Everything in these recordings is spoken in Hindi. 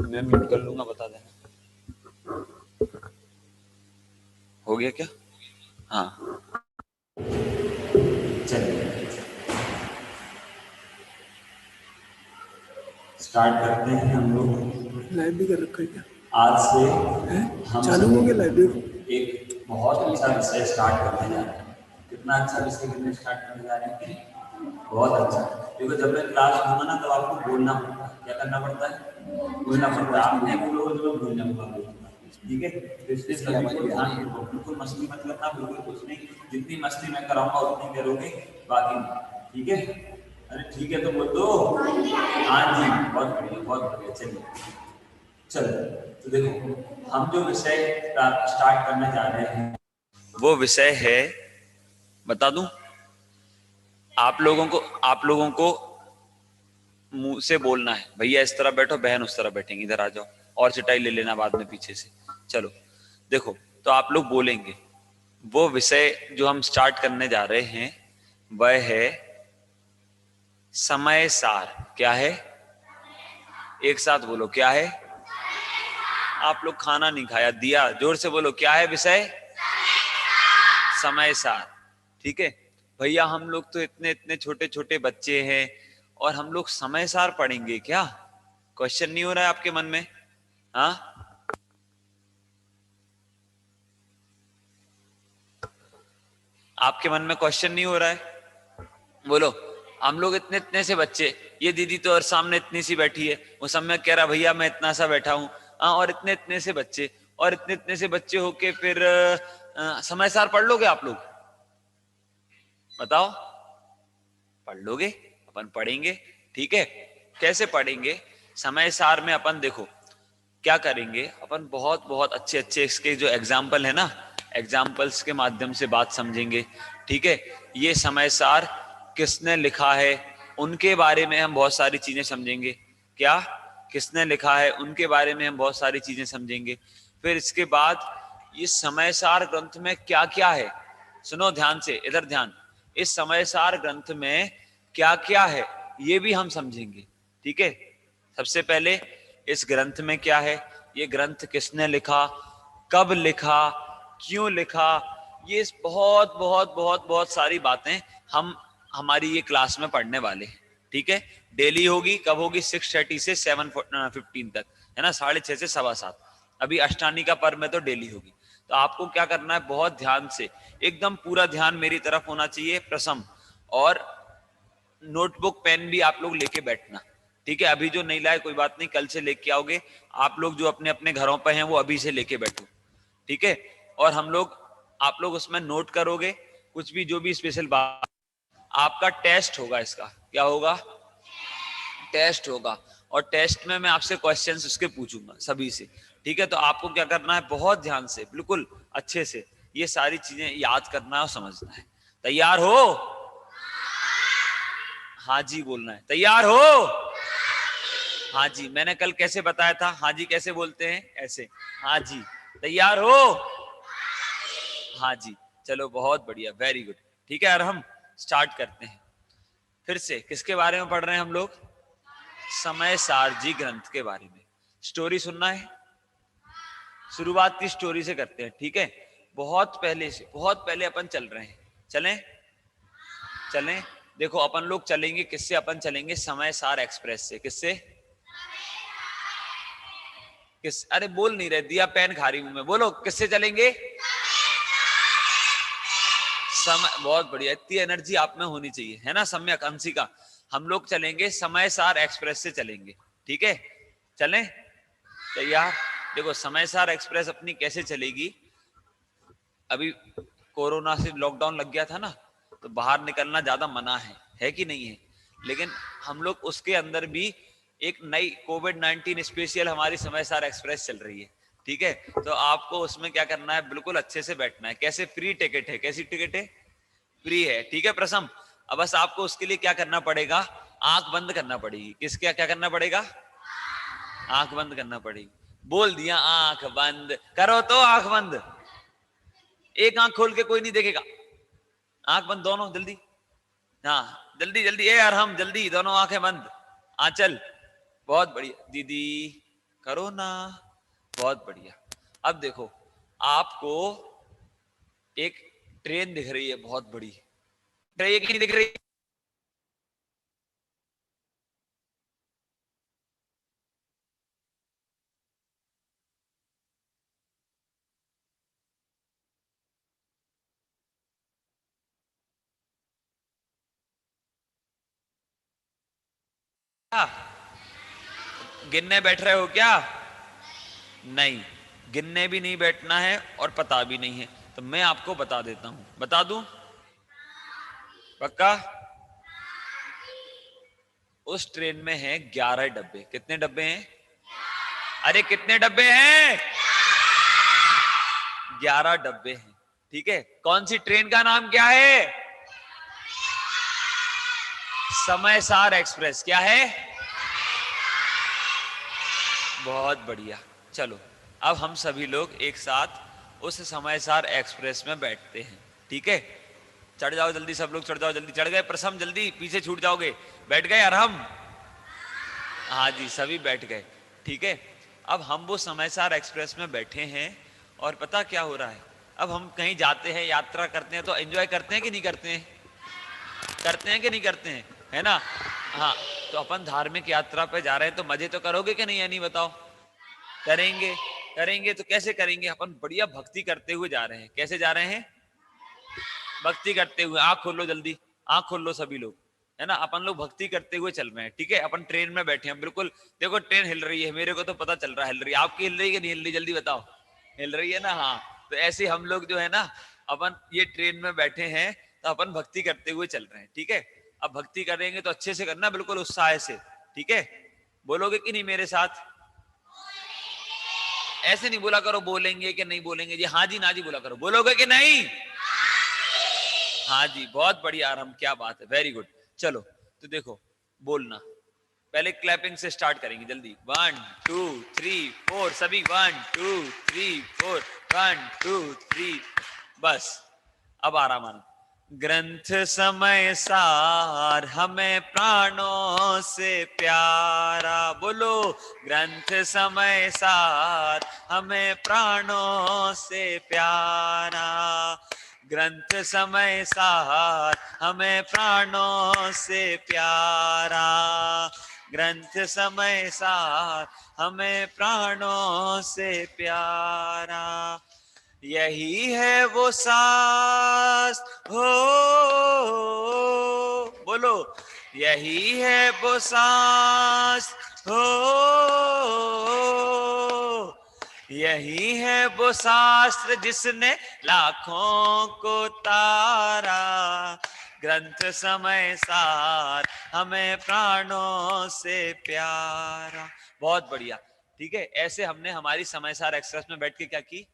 मैं म्यूट कर लूंगा, बता देना। हो गया क्या? हाँ चलिए स्टार्ट करते हैं हम लोग। लाइव भी कर रखा है क्या? आज से हम चालू हो गया लाइव देखो। एक बहुत अच्छा विषय स्टार्ट करने जा रहे हैं। कितना अच्छा विषय करने स्टार्ट करने जा रहे हैं? बहुत अच्छा। देखो जब मैं क्लास लूंगा ना तब आपको बोलना पड़ता है। क्या करना पड़ता है? बोलना पड़ता है। आप नहीं बोलोगे तो मैं भूल जाऊंगा। ठीक है, तो इसलिए सभी को ध्यान रखो, बिल्कुल मस्ती मत करना, बिल्कुल कुछ नहीं। जितनी मस्ती मैं कराऊंगा उतनी करोगे, बाकी नहीं। ठीक है? अरे ठीक है तो बोल दो। हाँ जी, बहुत बढ़िया बहुत बढ़िया। चलिए चलो, तो देखो हम जो विषय स्टार्ट करने जा रहे हैं वो विषय है, बता दूं आप लोगों को मुंह से बोलना है, भैया इस तरह बैठो, बहन उस तरह बैठेंगे, इधर आ जाओ, और चटाई ले लेना बाद में पीछे से। चलो देखो, तो आप लोग बोलेंगे। वो विषय जो हम स्टार्ट करने जा रहे हैं वह है समय सार। क्या है? एक साथ बोलो, क्या है? आप लोग खाना नहीं खाया, दिया जोर से बोलो, क्या है विषय? समय सार। ठीक है भैया, हम लोग तो इतने इतने छोटे छोटे बच्चे हैं और हम लोग समय सार पढ़ेंगे क्या? क्वेश्चन नहीं हो रहा है आपके मन में? हाँ, आपके मन में क्वेश्चन नहीं हो रहा है? बोलो, हम लोग इतने इतने से बच्चे, ये दीदी तो और सामने इतनी सी बैठी है, वो समय कह रहा भैया मैं इतना सा बैठा हूँ। हाँ, और इतने इतने से बच्चे, और इतने इतने से बच्चे होके फिर समय सार पढ़ लोगे आप लोग? बताओ, पढ़ लोगे? अपन पढ़ेंगे। ठीक है, कैसे पढ़ेंगे? समय सार में अपन देखो क्या करेंगे, अपन बहुत बहुत अच्छे अच्छे इसके जो एग्जाम्पल है ना, एग्जाम्पल्स के माध्यम से बात समझेंगे। ठीक है, ये समय सार किसने लिखा है उनके बारे में हम बहुत सारी चीजें समझेंगे। क्या? किसने लिखा है उनके बारे में हम बहुत सारी चीजें समझेंगे। फिर इसके बाद ये समय सार ग्रंथ में क्या क्या है, सुनो ध्यान से, इधर ध्यान। इस समय सार ग्रंथ में क्या क्या है ये भी हम समझेंगे। ठीक है, सबसे पहले इस ग्रंथ में क्या है, ये ग्रंथ किसने लिखा, कब लिखा, क्यों लिखा, ये बहुत बहुत बहुत बहुत सारी बातें हम हमारी ये क्लास में पढ़ने वाले हैं। ठीक है, डेली होगी। कब होगी? 6:30 से 7:15 तक, है ना, 6:30 से 7:15। अभी अष्टानी का पर्व में तो डेली होगी। तो आपको क्या करना है, बहुत ध्यान से, एकदम पूरा ध्यान मेरी तरफ होना चाहिए प्रसम, और नोटबुक पेन भी आप लोग लेके बैठना। ठीक है, अभी जो नहीं लाए कोई बात नहीं, कल से लेके आओगे। आप लोग जो अपने अपने घरों पे हैं वो अभी से लेके बैठो। ठीक है, और आप लोग उसमें नोट करोगे कुछ भी, जो भी स्पेशल बात। आपका टेस्ट होगा, इसका क्या होगा? टेस्ट होगा, और टेस्ट में मैं आपसे क्वेश्चंस उसके पूछूंगा सभी से। ठीक है, तो आपको क्या करना है, बहुत ध्यान से, बिल्कुल अच्छे से ये सारी चीजें याद करना है और समझना है। तैयार हो? हाँ जी बोलना है। तैयार हो? हाँ जी। मैंने कल कैसे बताया था, हाँ जी कैसे बोलते हैं? ऐसे, हाँ जी। तैयार हो? हाँ जी। चलो बहुत बढ़िया, वेरी गुड। ठीक है, और हम स्टार्ट करते हैं। फिर से किसके बारे में पढ़ रहे हैं हम लोग? समय सारजी ग्रंथ के बारे में। स्टोरी सुनना है? शुरुआत की स्टोरी से करते हैं। ठीक है, बहुत पहले से, बहुत पहले अपन चल रहे हैं। चलें? चलें। देखो अपन लोग चलेंगे किससे? अपन चलेंगे समय सार एक्सप्रेस से। किससे? अरे बोल नहीं रहे, दिया पेन खा रही हूं मैं। बोलो, किससे चलेंगे? समय, बहुत बढ़िया, इतनी एनर्जी आप में होनी चाहिए, है ना सम्यक अंशिका। हम लोग चलेंगे समय सार एक्सप्रेस से चलेंगे। ठीक है, चलें? तैयार? देखो समय सार एक्सप्रेस अपनी कैसे चलेगी, अभी कोरोना से लॉकडाउन लग गया था ना, तो बाहर निकलना ज्यादा मना है कि नहीं है? लेकिन हम लोग उसके अंदर भी एक नई कोविड-19 स्पेशल हमारी समय सार एक्सप्रेस चल रही है। ठीक है, तो आपको उसमें क्या करना है, बिल्कुल अच्छे से बैठना है। कैसे? फ्री टिकट है। कैसी टिकट है? फ्री है। ठीक है प्रसम, अब बस आपको उसके लिए क्या करना पड़ेगा, आंख बंद करना पड़ेगी। किसके क्या करना पड़ेगा? आंख बंद करना पड़ेगी। बोल दिया, आंख बंद करो, तो आंख बंद। एक आंख खोल के कोई नहीं देखेगा, आंख बंद दोनों, जल्दी। हाँ जल्दी जल्दी, ए यार हम जल्दी, दोनों आंखें बंद। आंचल, बहुत बढ़िया दीदी, करो ना, बहुत बढ़िया। अब देखो, आपको एक ट्रेन दिख रही है बहुत बड़ी, दिख रही है कि नहीं दिख रही? क्या गिनने बैठ रहे हो क्या? नहीं, गिनने भी नहीं बैठना है और पता भी नहीं है। तो मैं आपको बता देता हूं, बता दूं? पक्का? उस ट्रेन में हैं 11 डब्बे। कितने डब्बे हैं? अरे कितने डब्बे हैं? 11 डब्बे हैं। ठीक है, कौन सी ट्रेन का नाम क्या है? समयसार एक्सप्रेस। क्या है? बहुत बढ़िया। चलो, अब हम सभी लोग एक साथ उस समयसार एक्सप्रेस में बैठते हैं। ठीक है, चढ़ जाओ जल्दी, सब लोग चढ़ जाओ जल्दी। चढ़ गए प्रसम? जल्दी, पीछे छूट जाओगे। बैठ गए अरहम? हाँ जी, सभी बैठ गए। ठीक है, अब हम वो समयसार एक्सप्रेस में बैठे हैं और पता क्या हो रहा है, अब हम कहीं जाते हैं, यात्रा करते हैं, तो एंजॉय करते हैं कि नहीं करते हैं? करते हैं कि नहीं करते हैं? है ना? हाँ, तो अपन धार्मिक यात्रा पे जा रहे हैं तो मजे तो करोगे कि नहीं, है नहीं बताओ? करेंगे। करेंगे तो कैसे करेंगे? अपन बढ़िया भक्ति करते हुए जा रहे हैं। कैसे जा रहे हैं? भक्ति करते हुए। आंख खोल लो जल्दी, आंख खोल लो सभी लोग, है ना? अपन लोग भक्ति करते हुए चल रहे हैं। ठीक है, अपन ट्रेन में बैठे हैं बिल्कुल। देखो ट्रेन हिल रही है, मेरे को तो पता चल रहा है हिल रही है। आपकी हिल रही है कि नहीं हिल रही? जल्दी बताओ। हिल रही है ना? हाँ, तो ऐसे हम लोग जो है ना, अपन ये ट्रेन में बैठे हैं तो अपन भक्ति करते हुए चल रहे हैं। ठीक है, अब भक्ति करेंगे तो अच्छे से करना, बिल्कुल उत्साह से। ठीक है, बोलोगे कि नहीं मेरे साथ? ऐसे नहीं बोला करो बोलेंगे कि नहीं बोलेंगे जी, हाँ जी ना जी बोला करो। बोलोगे कि नहीं? हाँ जी, बहुत बढ़िया आराम, क्या बात है, वेरी गुड। चलो, तो देखो, बोलना पहले क्लैपिंग से स्टार्ट करेंगे जल्दी। 1 2 3 4, सभी 1 2 3 4, 1 2 3। बस, अब आराम आराम। ग्रंथ समय सार हमें प्राणों से प्यारा। बोलो, ग्रंथ समय सार हमें प्राणों से प्यारा। ग्रंथ समय सार हमें प्राणों से प्यारा। ग्रंथ समय सार हमें प्राणों से प्यारा। यही है वो शास्त्र हो, बोलो, यही है वो शास्त्र हो, यही है वो शास्त्र जिसने लाखों को तारा। ग्रंथ समय सार हमें प्राणों से प्यारा। बहुत बढ़िया। ठीक है, ऐसे हमने हमारी समय सार एक्सप्रेस में बैठ के क्या की?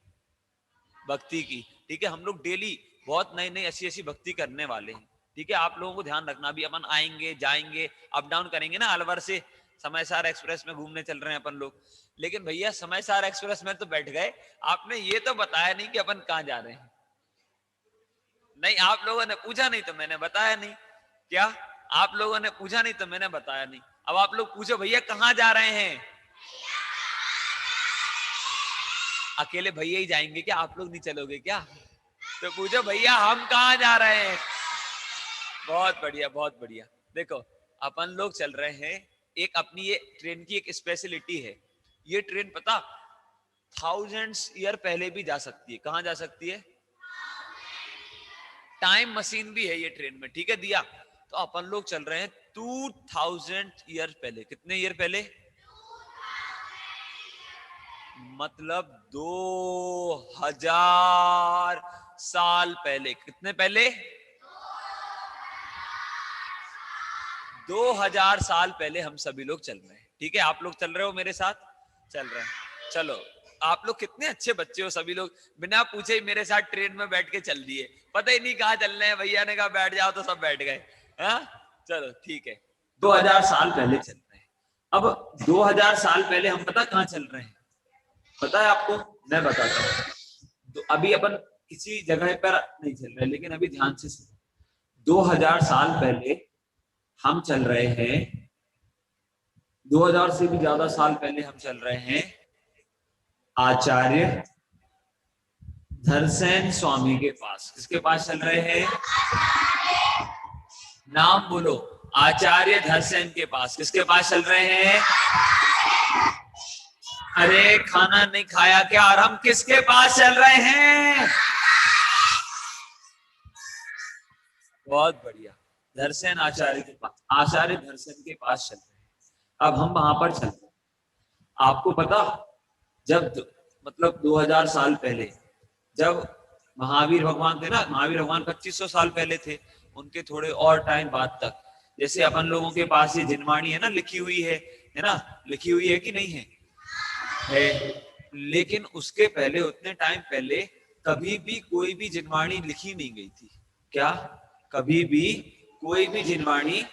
भक्ति की। ठीक है, हम लोग डेली बहुत नई नई ऐसी ऐसी भक्ति करने वाले हैं। ठीक है, आप लोगों को ध्यान रखना, भी अपन आएंगे जाएंगे, अप डाउन करेंगे ना अलवर से। समयसार एक्सप्रेस में घूमने चल रहे हैं अपन लोग। लेकिन भैया समयसार एक्सप्रेस में तो बैठ गए, आपने ये तो बताया नहीं कि अपन कहाँ जा रहे हैं। नहीं, आप लोगों ने पूछा नहीं तो मैंने बताया नहीं। क्या आप लोगों ने पूछा नहीं तो मैंने बताया नहीं? अब आप लोग पूछो भैया कहाँ जा रहे हैं? अकेले भैया ही जाएंगे क्या? आप लोग नहीं चलोगे क्या? तो पूछो भैया हम कहाँ जा रहे हैं? बहुत बढ़िया, बहुत बढ़िया। देखो, अपन लोग चल रहे हैं, एक अपनी ये ट्रेन की एक स्पेशलिटी है। ये ट्रेन पता, थाउजेंड्स ईयर पहले भी जा सकती है। कहाँ जा सकती है? टाइम मशीन भी है ये ट्रेन में। ठीक है दिया, तो अपन लोग चल रहे हैं 2000 ईयर पहले। कितने ईयर पहले? मतलब 2000 साल पहले। कितने पहले? 2000 साल पहले हम सभी लोग चल रहे हैं। ठीक है, आप लोग चल रहे हो मेरे साथ? चल रहे हैं। चलो, आप लोग कितने अच्छे बच्चे हो, सभी लोग बिना पूछे ही मेरे साथ ट्रेन में बैठ के चल दिए। पता ही नहीं कहाँ चल रहे हैं, भैया ने कहा बैठ जाओ तो सब बैठ गए। हाँ, चलो ठीक है, 2000 साल पहले चल रहे हैं। अब 2000 साल पहले हम पता कहाँ चल रहे हैं? पता है आपको? मैं बताता हूँ। तो अभी अपन किसी जगह पर नहीं चल रहे, लेकिन अभी ध्यान से सुनो। 2000 साल पहले हम चल रहे हैं 2000 से भी ज्यादा साल पहले हम चल रहे हैं आचार्य धरसेन स्वामी के पास। किसके पास चल रहे हैं? नाम बोलो। आचार्य धरसेन के पास। किसके पास चल रहे हैं? अरे खाना नहीं खाया क्या? और हम किसके पास चल रहे हैं? बहुत बढ़िया, धरसेन आचार्य के पास, आचार्य धरसेन के पास चल रहे हैं। अब हम वहां पर चलते हैं। आपको पता, जब मतलब 2000 साल पहले जब महावीर भगवान थे ना, महावीर भगवान 2500 साल पहले थे, उनके थोड़े और टाइम बाद तक, जैसे अपन लोगों के पास ये जिनवाणी है ना, लिखी हुई है ना, लिखी हुई है कि नहीं है? है। लेकिन उसके पहले, उतने टाइम पहले कभी भी कोई भी जिनवाणी लिखी नहीं गई थी। क्या? कभी भी कोई भी जिनवाणी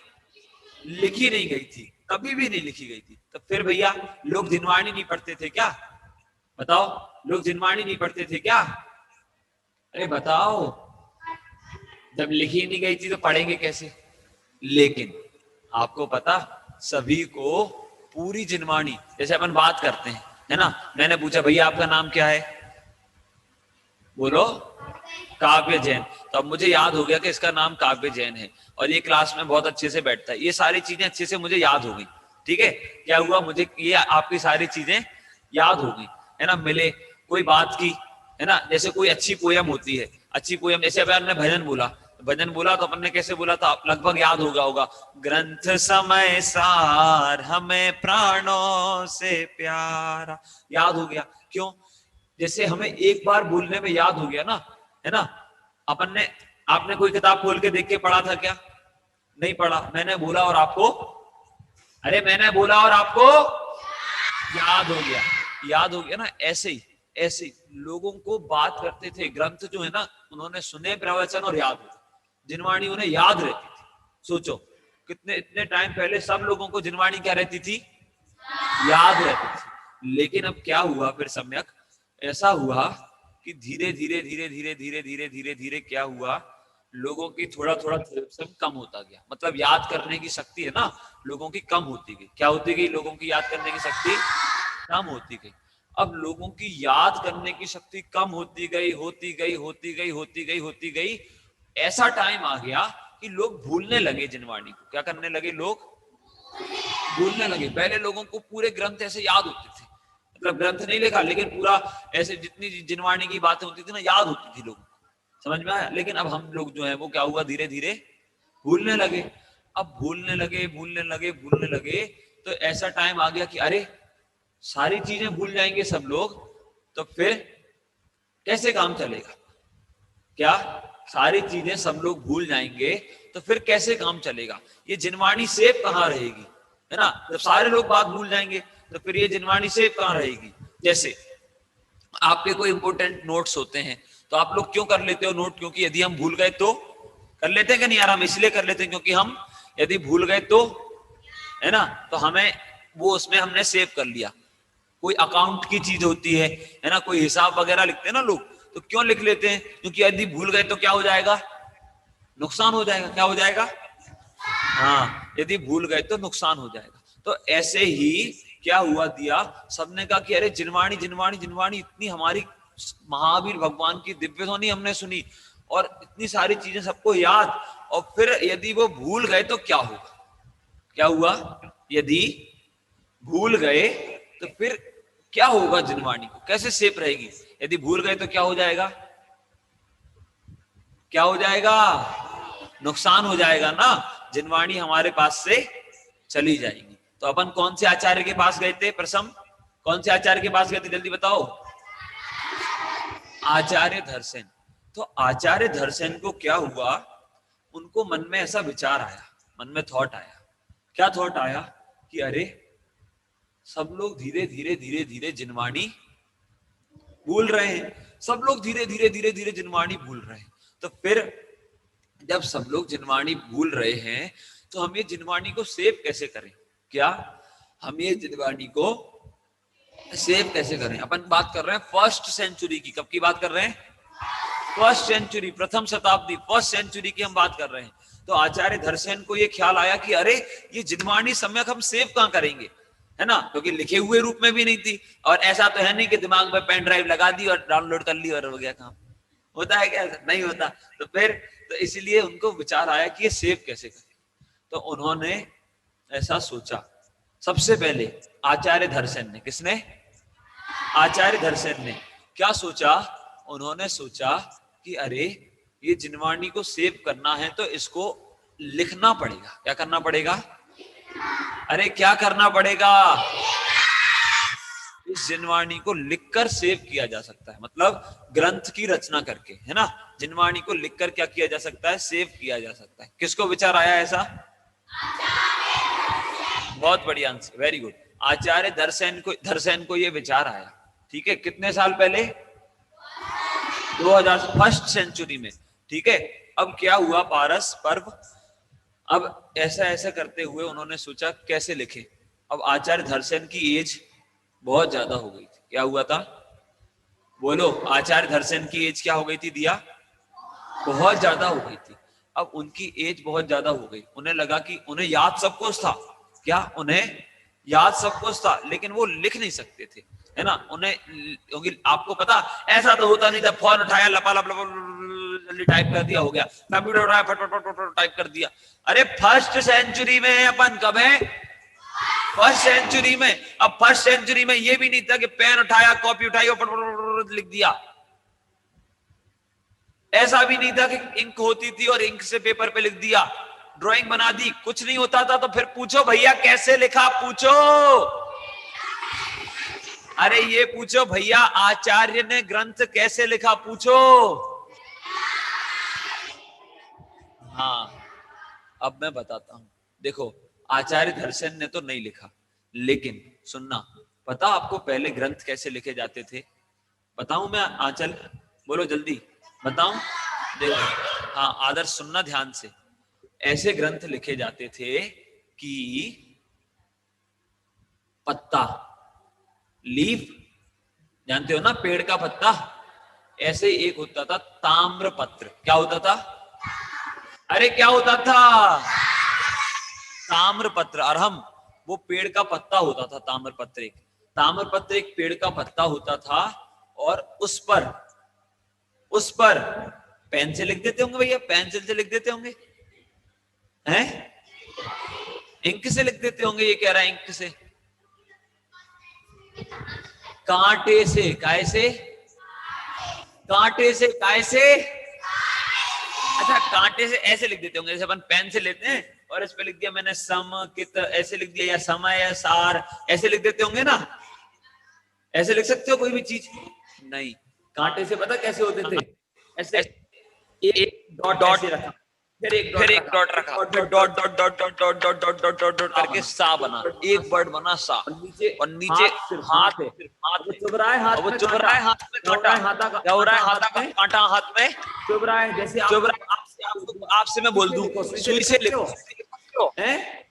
लिखी नहीं गई थी, कभी भी नहीं लिखी गई थी। तो फिर भैया लोग जिनवाणी नहीं पढ़ते थे क्या? बताओ, लोग जिनवाणी नहीं पढ़ते थे क्या? अरे बताओ, जब लिखी नहीं गई थी तो पढ़ेंगे कैसे? लेकिन आपको पता, सभी को पूरी जिनवाणी, जैसे अपन बात करते हैं है ना, मैंने पूछा भैया आपका नाम क्या है, बोलो काव्य जैन। तो अब मुझे याद हो गया कि इसका नाम काव्य जैन है और ये क्लास में बहुत अच्छे से बैठता है। ये सारी चीजें अच्छे से मुझे याद हो गई। ठीक है, क्या हुआ, मुझे ये आपकी सारी चीजें याद हो गई है ना। मिले, कोई बात की है ना, जैसे कोई अच्छी पोयम होती है, अच्छी पोयम, जैसे अपन ने भजन बोला, भजन बोला तो अपन ने कैसे बोला था, लगभग याद होगा। ग्रंथ समय सार हमें प्राणों से प्यारा, याद हो गया। क्यों? जैसे हमें एक बार बोलने में याद हो गया ना, है ना। अपन ने, आपने कोई किताब खोल के देख के पढ़ा था क्या? नहीं पढ़ा। मैंने बोला और आपको, अरे मैंने बोला और आपको याद हो गया, याद हो गया ना। ऐसे ही, ऐसे ही लोगों को बात करते थे, ग्रंथ जो है ना, उन्होंने सुने प्रवचन और याद हो, जिनवाणी उन्हें याद रहती थी। सोचो कितने, इतने टाइम पहले सब लोगों को जिनवाणी क्या रहती थी? याद रहती थी। लेकिन अब क्या हुआ फिर सम्यक, ऐसा हुआ कि धीरे धीरे धीरे धीरे धीरे धीरे धीरे धीरे क्या हुआ, लोगों की थोड़ा थोड़ा कम होता गया। मतलब याद करने की शक्ति है ना, लोगों की कम होती गई। क्या होती गई? लोगों की याद करने की शक्ति कम होती गई। अब लोगों की याद करने की शक्ति कम होती गई, होती गई, होती गई, होती गई, होती गई। ऐसा टाइम आ गया कि लोग भूलने लगे जिनवाणी को। क्या करने लगे? लोग भूलने लगे। पहले लोगों को पूरे ग्रंथ ऐसे याद होते थे, मतलब ग्रंथ नहीं लिखा लेकिन पूरा ऐसे जितनी जिनवाणी की बातें होती थी ना, याद होती थी लोगों को। समझ में आया? लेकिन अब हम लोग जो है वो क्या हुआ, धीरे धीरे भूलने लगे। अब भूलने लगे, भूलने लगे, भूलने लगे, तो ऐसा टाइम आ गया कि अरे सारी चीजें भूल जाएंगे सब लोग, तो फिर कैसे काम चलेगा? क्या? सारी चीजें सब लोग भूल जाएंगे तो फिर कैसे काम चलेगा? ये जिनवाणी सेफ कहाँ रहेगी, है ना। जब सारे लोग बात भूल जाएंगे तो फिर ये जिनवाणी सेफ कहाँ रहेगी? जैसे आपके कोई इंपोर्टेंट नोट्स होते हैं तो आप लोग क्यों कर लेते हो नोट? क्योंकि यदि हम भूल गए तो, कर लेते हैं कि नहीं यार? हम इसलिए कर लेते हैं क्योंकि हम यदि भूल गए तो, है ना, तो हमें वो उसमें हमने सेव कर लिया। कोई अकाउंट की चीज होती है ना, कोई हिसाब वगैरह लिखते हैं ना लोग, तो क्यों लिख लेते हैं? क्योंकि यदि भूल गए तो क्या हो जाएगा? नुकसान हो जाएगा। क्या हो जाएगा? हाँ, यदि भूल गए तो नुकसान हो जाएगा। तो ऐसे ही क्या हुआ, दिया सबने कहा कि अरे जिनवाणी, जिनवाणी, जिनवाणी, इतनी हमारी महावीर भगवान की दिव्य ध्वनि हमने सुनी और इतनी सारी चीजें सबको याद, और फिर यदि वो भूल गए तो क्या होगा? क्या हुआ? यदि भूल गए तो फिर क्या होगा? जिनवाणी को कैसे सेफ रहेगी? यदि भूल गए तो क्या हो जाएगा? क्या हो जाएगा? नुकसान हो जाएगा ना। जिनवाणी हमारे पास से चली जाएगी। तो अपन कौन से आचार्य के पास गए थे? प्रसम, कौन से आचार्य के पास गए थे? जल्दी बताओ। आचार्य धरसेन। तो आचार्य धरसेन को क्या हुआ, उनको मन में ऐसा विचार आया, मन में थॉट आया। क्या थॉट आया? कि अरे सब लोग धीरे धीरे धीरे धीरे जिनवाणी भूल रहे हैं, सब लोग धीरे धीरे धीरे धीरे जिनवाणी भूल रहे हैं। तो फिर जब सब लोग जिनवाणी भूल रहे हैं तो हम ये जिनवाणी को सेव कैसे करें? क्या हम ये जिनवाणी को सेव कैसे करें? अपन बात कर रहे हैं फर्स्ट सेंचुरी की। कब की बात कर रहे हैं? फर्स्ट सेंचुरी, प्रथम शताब्दी, फर्स्ट सेंचुरी की हम बात कर रहे हैं। तो आचार्य धरसेन को ये ख्याल आया कि अरे ये जिनवाणी सम्यक हम सेव कहां करेंगे? है ना, क्योंकि लिखे हुए रूप में भी नहीं थी। और ऐसा तो है नहीं कि दिमाग में पेन ड्राइव लगा दी और डाउनलोड कर ली और हो गया काम। होता है क्या? नहीं होता। तो फिर तो इसलिए उनको विचार आया कि ये सेव कैसे करें। तो उन्होंने ऐसा सोचा। सबसे पहले आचार्य धरसेन ने, किसने? आचार्य धरसेन ने क्या सोचा? उन्होंने सोचा कि अरे ये जिनवाणी को सेव करना है तो इसको लिखना पड़ेगा। क्या करना पड़ेगा? अरे क्या करना पड़ेगा? इस जिनवाणी को लिखकर सेव किया जा सकता है, मतलब ग्रंथ की रचना करके, है ना। जिनवाणी को लिखकर क्या किया जा सकता है? सेव किया जा सकता है। किसको विचार आया ऐसा? बहुत बढ़िया आंसर, वेरी गुड। आचार्य धरसेन को ये विचार आया। ठीक है, कितने साल पहले? 2000 फर्स्ट सेंचुरी में। ठीक है, अब क्या हुआ? पारस पर्व। अब ऐसा ऐसा करते हुए उन्होंने सोचा कैसे लिखे। अब आचार्य धरसेन की एज बहुत ज्यादा हो गई थी। क्या हुआ था? बोलो, आचार्य धरसेन की एज क्या हो गई थी दिया? बहुत ज्यादा हो गई थी। अब उनकी एज बहुत ज्यादा हो गई, उन्हें लगा कि उन्हें याद सब कुछ था। क्या? उन्हें याद सब कुछ था, लेकिन वो लिख नहीं सकते थे, है ना। उन्हें, क्योंकि आपको पता ऐसा तो होता नहीं था, फोन उठाया लपालप जल्दी टाइप कर दिया, हो गया। कंप्यूटर उठाया फट टाइप कर दिया। अरे फर्स्ट सेंचुरी में अपन कब है? फर्स्ट सेंचुरी में। अब फर्स्ट सेंचुरी में ये भी नहीं था कि पेन उठाया, कॉपी उठाई और लिख दिया। ऐसा भी नहीं था कि इंक होती थी और इंक से पेपर पे लिख दिया, ड्राइंग बना दी। कुछ नहीं होता था। तो फिर पूछो भैया कैसे लिखा? पूछो। अरे ये पूछो भैया आचार्य ने ग्रंथ कैसे लिखा? पूछो। हाँ, अब मैं बताता हूं। देखो, आचार्य धरसेन ने तो नहीं लिखा, लेकिन सुनना, पता आपको पहले ग्रंथ कैसे लिखे जाते थे? बताऊं मैं? आंचल बोलो जल्दी, बताऊं? देखो, हाँ आदर्श सुनना ध्यान से। ऐसे ग्रंथ लिखे जाते थे कि पत्ता, लीफ, जानते हो ना, पेड़ का पत्ता। ऐसे ही एक होता था ताम्र पत्र। क्या होता था? अरे क्या होता था? ताम्र पत्र। और हम, वो पेड़ का पत्ता होता था ताम्र पत्र। एक ताम्र पत्र एक पेड़ का पत्ता होता था, और उस पर पेन से लिख देते होंगे भैया, पेंसिल से लिख देते होंगे, हैं? इंक से लिख देते होंगे। ये कह रहा है इंक से। कांटे से, काय से? कांटे से, काय से? अच्छा, कांटे से ऐसे लिख देते होंगे, जैसे अपन पेन से लेते हैं और इस पे लिख दिया मैंने सम कित, ऐसे लिख दिया, या समय या सार, ऐसे लिख देते होंगे ना। ऐसे लिख सकते हो कोई भी चीज? नहीं। कांटे से पता कैसे होते थे? ऐसे एक डॉट ऐसे रखा, फिर एक डॉट रखा, फिर dot dot dot dot dot dot dot dot dot dot करके सा बना, एक वर्ड बना सा। और नीचे हाथ है, वो चुभ रहा है हाथ में, चुभ रहा है हाथ में कांटा, क्या हो रहा है? हाथ का कांटा हाथ में चुभ रहा है। जैसे चुभ रहा है, आपसे मैं बोल दूं सुई से लिखो, हैं?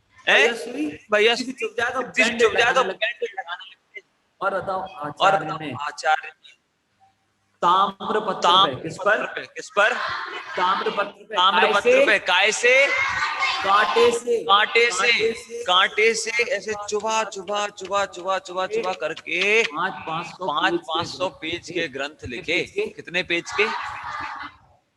भैया चुभ जाए तो बैंडेज लगाना। और बताओ आचार्य ने ताम्र पत्र पे, किस पर? ताम्र पत्र पे काय से? कांटे से ऐसे चुभा करके 500 पेज के ग्रंथ लिखे। कितने पेज के?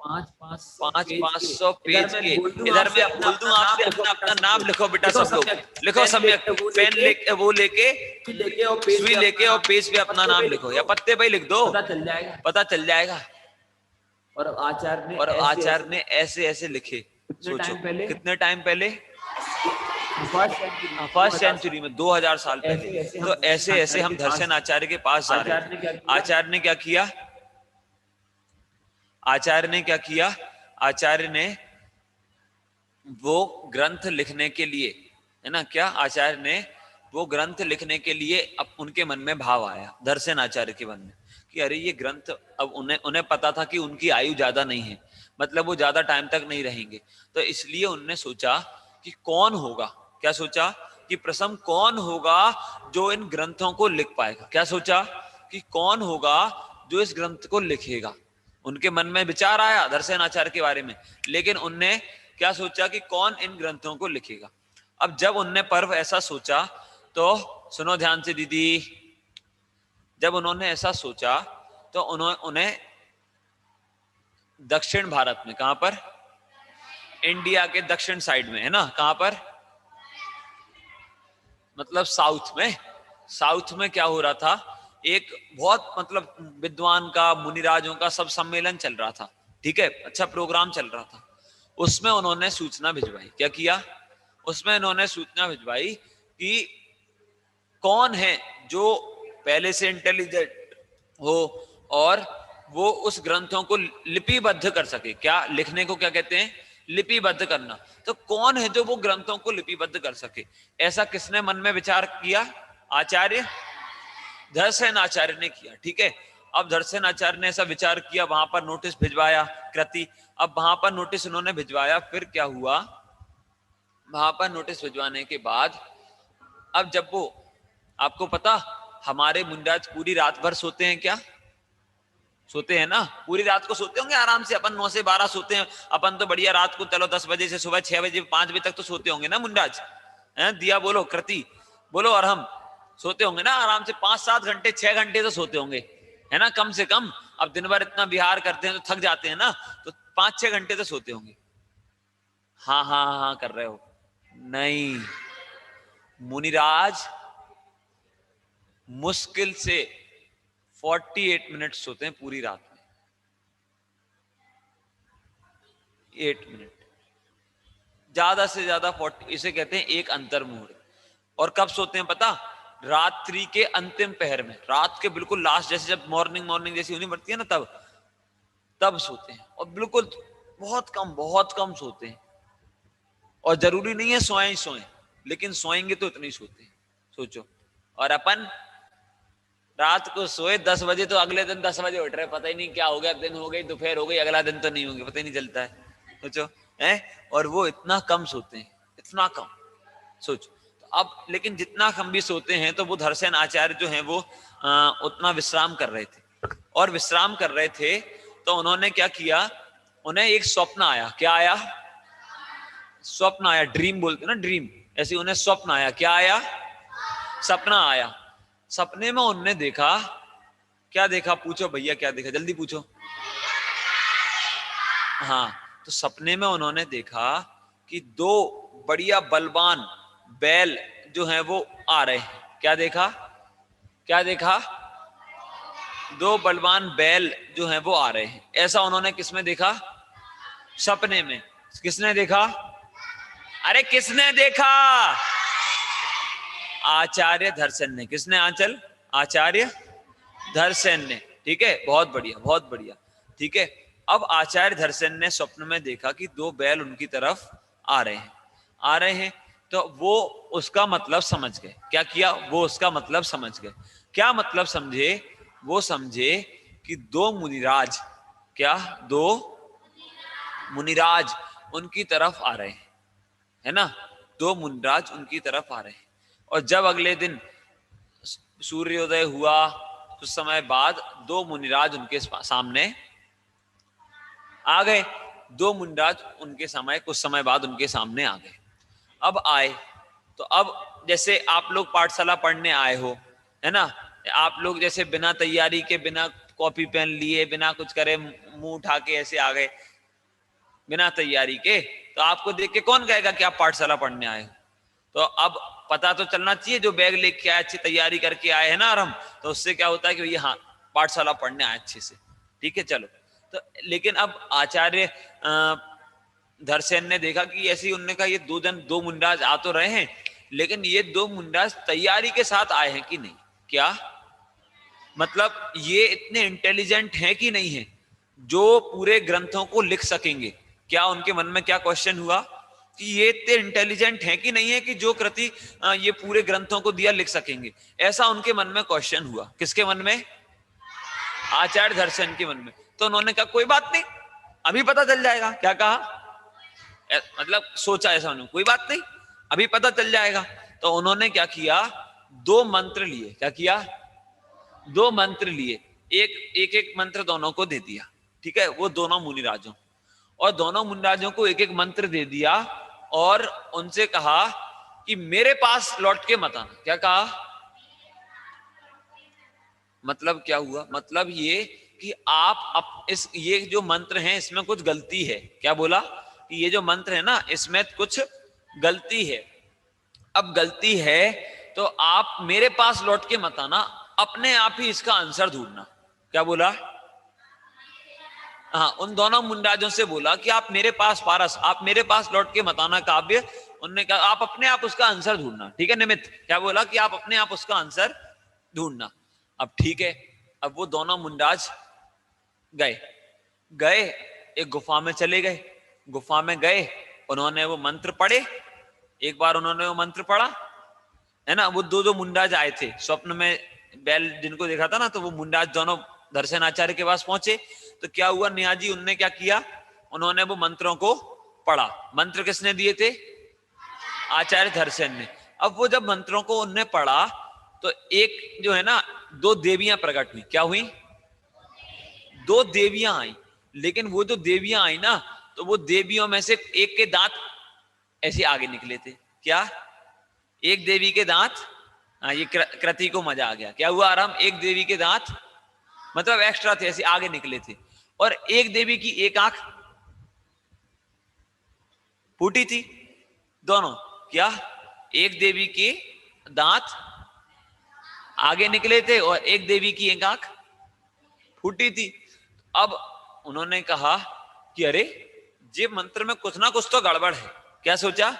500 पेज के। इधर मैं बोल दूं आपसे, अपना नाम लिखो बेटा, सब लोग लिखो, सम्यक पेन लेके, वो लेके, सुई लेके और पेज पे अपना नाम लिखो, या पत्ते पे लिख दो, पता चल जाएगा। और आचार्य ने ऐसे ऐसे लिखे। सोचो कितने टाइम पहले? फर्स्ट सेंचुरी में, 2000 साल पहले। तो ऐसे ऐसे हम धरसेन आचार्य के पास जा रहे हैं। आचार्य ने क्या किया? आचार्य ने वो ग्रंथ लिखने के लिए, है ना, क्या आचार्य ने वो ग्रंथ लिखने के लिए, अब उनके मन में भाव आया, धरसेन आचार्य के मन में, कि अरे ये ग्रंथ, अब उन्हें पता था कि उनकी आयु ज्यादा नहीं है, मतलब वो ज्यादा टाइम तक नहीं रहेंगे। तो इसलिए उन्होंने सोचा कि कौन होगा, क्या सोचा कि प्रथम कौन होगा जो इन ग्रंथों को लिख पाएगा। क्या सोचा कि कौन होगा जो इस ग्रंथ को लिखेगा। उनके मन में विचार आया धरसेन आचार्य के बारे में, लेकिन उनने क्या सोचा कि कौन इन ग्रंथों को लिखेगा। अब जब उनने पर्व ऐसा सोचा, तो सुनो ध्यान से दीदी, जब उन्होंने ऐसा सोचा तो उन्हें दक्षिण भारत में, कहां पर, इंडिया के दक्षिण साइड में, है ना, कहां पर, मतलब साउथ में। साउथ में क्या हो रहा था, एक बहुत मतलब विद्वान का, मुनिराजों का सब सम्मेलन चल रहा था, ठीक है, अच्छा प्रोग्राम चल रहा था। उसमें उन्होंने सूचना भिजवाई, क्या किया, उसमें उन्होंने सूचना भिजवाई कि कौन है जो पहले से इंटेलिजेंट हो और वो उस ग्रंथों को लिपिबद्ध कर सके। क्या लिखने को क्या कहते हैं, लिपिबद्ध करना। तो कौन है जो वो ग्रंथों को लिपिबद्ध कर सके, ऐसा किसने मन में विचार किया, आचार्य धरसेन आचार्य ने किया, ठीक है। अब धरसेन आचार्य ने ऐसा विचार किया, वहां पर नोटिस भिजवाया, कृति, अब वहां पर नोटिस उन्होंने भिजवाया, फिर क्या हुआ, वहां पर नोटिस भिजवाने के बाद अब जब वो, आपको पता हमारे मुंडाज पूरी रात भर सोते हैं क्या, सोते हैं ना, पूरी रात को सोते होंगे आराम से, अपन 9 से 12 सोते हैं, अपन तो बढ़िया रात को चलो 10 बजे से सुबह 6 बजे 5 बजे तक तो सोते होंगे ना मुंडाज, हैं, दिया बोलो, कृति बोलो, और हम सोते होंगे ना आराम से 5-7 घंटे 6 घंटे तो सोते होंगे, है ना, कम से कम। अब दिन भर इतना विहार करते हैं तो थक जाते हैं ना, तो 5-6 घंटे तो सोते होंगे। हाँ हाँ हाँ कर रहे हो, नहीं, मुनिराज मुश्किल से 48 मिनट सोते हैं पूरी रात में, 8 मिनट, ज्यादा से ज्यादा 40, इसे कहते हैं एक अंतर मुहूर्त। और कब सोते हैं पता, रात्रि के अंतिम पहर में, रात के बिल्कुल लास्ट, जैसे जब मॉर्निंग मॉर्निंग जैसी होनी पड़ती है ना, तब तब सोते हैं, और बिल्कुल बहुत कम सोते हैं। और जरूरी नहीं है सोए ही सोए, लेकिन सोएंगे तो इतने ही सोते हैं, सोचो। और अपन रात को सोए 10 बजे तो अगले दिन 10 बजे उठ रहे, पता ही नहीं क्या हो गया, दिन हो गई, दोपहर हो गई, अगला दिन तो नहीं होंगे, पता ही नहीं चलता है, सोचो, है। और वो इतना कम सोते हैं, इतना कम, सोचो। तो अब लेकिन जितना हम भी सोते हैं, तो वो धरसेन आचार्य जो हैं वो उतना विश्राम कर रहे थे, और विश्राम कर रहे थे तो उन्होंने क्या किया, उन्हें एक स्वप्न आया, क्या आया, स्वप्न आया, ड्रीम बोलते ना, ड्रीम, ऐसे उन्हें स्वप्न आया, क्या आया, सपना आया। सपने में उन्होंने देखा, क्या देखा, पूछो भैया क्या देखा, जल्दी पूछो। हाँ, तो सपने में उन्होंने देखा कि 2 बढ़िया बलवान बैल जो हैं वो आ रहे हैं। क्या देखा, क्या देखा, 2 बलवान बैल जो हैं वो आ रहे हैं, ऐसा उन्होंने किसमें देखा, सपने में। किसने देखा, अरे किसने देखा, आचार्य धरसेन ने। किसने, आंचल, आचार्य धरसेन ने, ठीक है, बहुत बढ़िया बहुत बढ़िया, ठीक है। अब आचार्य धरसेन ने स्वप्न में देखा कि 2 बैल उनकी तरफ आ रहे हैं, आ रहे हैं, तो वो उसका मतलब समझ गए। क्या किया, वो उसका मतलब समझ गए। क्या मतलब समझे, वो समझे कि 2 मुनिराज, क्या, 2 मुनिराज उनकी तरफ आ रहे हैं, है ना, 2 मुनिराज उनकी तरफ आ रहे हैं। और जब अगले दिन सूर्योदय हुआ, कुछ समय बाद 2 मुनिराज उनके सामने आ गए, 2 मुनिराज उनके समय, कुछ समय बाद उनके सामने आ गए। अब आए तो अब जैसे आप लोग पाठशाला पढ़ने आए हो, है ना, आप लोग जैसे बिना तैयारी के, बिना कॉपी पेन लिए, बिना कुछ करे, मुंह उठा के ऐसे आ गए बिना तैयारी के, तो आपको देख के कौन कहेगा कि आप पाठशाला पढ़ने आए हो। तो अब पता तो चलना चाहिए, जो बैग लेके आए, अच्छी तैयारी करके आए हैं ना आराम, तो उससे क्या होता है कि भैया हाँ पाठशाला पढ़ने आए अच्छे से, ठीक है, चलो। तो लेकिन अब आचार्य धरसेन ने देखा कि ऐसे ही, उन्होंने कहा ये 2 मुनिराज आ तो रहे हैं, लेकिन ये 2 मुनिराज तैयारी के साथ आए हैं कि नहीं, क्या मतलब ये इतने इंटेलिजेंट हैं कि नहीं है जो पूरे ग्रंथों को लिख सकेंगे। क्या उनके मन में क्या क्वेश्चन हुआ कि ये इतने इंटेलिजेंट हैं कि नहीं है कि जो कृति ये पूरे ग्रंथों को दिया लिख सकेंगे, ऐसा उनके मन में क्वेश्चन हुआ। किसके मन में, आचार्य धरसेन के मन में। तो उन्होंने कहा कोई बात नहीं, अभी पता चल जाएगा। क्या कहा, मतलब सोचा ऐसा उन्होंने, कोई बात नहीं अभी पता चल जाएगा। तो उन्होंने क्या किया, 2 मंत्र लिए। क्या किया, 2 मंत्र लिए, एक मंत्र दोनों को दे दिया, ठीक है, वो दोनों मुनिराजों, और दोनों मुनिराजों को एक मंत्र दे दिया, और उनसे कहा कि मेरे पास लौट के मत आना। क्या कहा, मतलब क्या हुआ? मतलब ये कि आप ये जो मंत्र है इसमें कुछ गलती है। क्या बोला? कि ये जो मंत्र है ना इसमें कुछ गलती है। अब गलती है तो आप मेरे पास लौट के मत आना, अपने आप ही इसका आंसर ढूंढना। क्या बोला? हाँ, उन दोनों मुंडाजों से बोला कि आप मेरे पास पारस, आप मेरे पास लौट के मत आना काव्य। उन्होंने कहा आप अपने आप उसका आंसर ढूंढना। ठीक है निमित्त? क्या बोला? कि आप अपने आप उसका आंसर ढूंढना। अब ठीक है, अब वो दोनों मुंडाज गए गए एक गुफा में चले गए। गुफा में गए, उन्होंने वो मंत्र पढ़े। एक बार उन्होंने वो मंत्र पढ़ा, है ना। वो दो दो मुंडाज आए थे स्वप्न में, बैल जिनको देखा था ना, तो वो मुंडाज दोनों दर्शनाचार्य के पास पहुंचे। तो क्या हुआ, नियाजी उनने क्या किया, उन्होंने वो मंत्रों को पढ़ा। मंत्र किसने दिए थे? आचार्य धर्षण ने। अब वो जब मंत्रों को उनने पढ़ा तो एक जो है ना, दो देवियां प्रकट हुई। क्या हुई? दो देवियां आई। लेकिन वो जो देवियां आई ना, तो वो देवियों में से एक के दांत ऐसे आगे निकले थे। क्या? एक देवी के दांत, हाँ ये कृति को मजा आ गया। क्या हुआ आराम? एक देवी के दांत मतलब एक्स्ट्रा थे, ऐसे आगे निकले थे। और एक देवी की एक आंख फूटी थी। दोनों। क्या? एक देवी के दांत आगे निकले थे और एक देवी की एक आंख फूटी थी। अब उन्होंने कहा कि अरे ये मंत्र में कुछ ना कुछ तो गड़बड़ है। क्या सोचा?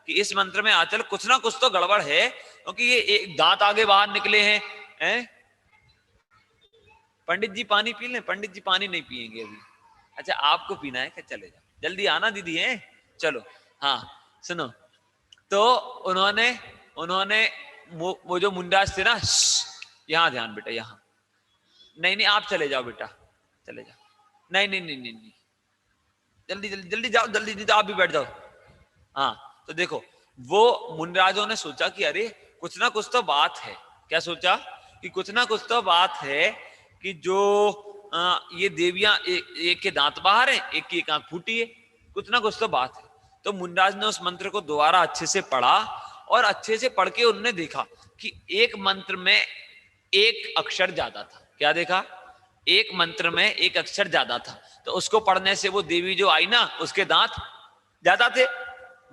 कि इस मंत्र में आचल कुछ ना कुछ तो गड़बड़ है, क्योंकि ये एक दांत आगे बाहर निकले हैं? पंडित जी पानी पी लें? पंडित जी पानी नहीं पिएंगे अभी। अच्छा आपको पीना है? क्या? चले जाओ, जल्दी आना दीदी है। चलो हाँ सुनो। तो उन्होंने उन्होंने वो जो मुंडास थे ना, यहाँ ध्यान बेटा, यहाँ नहीं नहीं आप चले जाओ बेटा, चले जाओ। नहीं नहीं नहीं नहीं नहीं, जल्दी जल्दी जल्दी जाओ, जल्दी जल्दी आप भी बैठ जाओ। हाँ तो देखो, वो मुंडराजों ने सोचा कि अरे कुछ ना कुछ तो बात है। क्या सोचा? कि कुछ ना कुछ तो बात है कि जो ये देवियां एक के दांत बाहर हैं, एक की एक आंख फूटी है। कुछ ना कुछ तो बात है। तो मुंडराज ने उस मंत्र को दोबारा अच्छे से पढ़ा, और अच्छे से पढ़ के उन्होंने देखा कि एक मंत्र में एक अक्षर ज्यादा था। क्या देखा? एक मंत्र में एक अक्षर ज्यादा था। तो उसको पढ़ने से वो देवी जो आई ना, उसके दांत ज्यादा थे,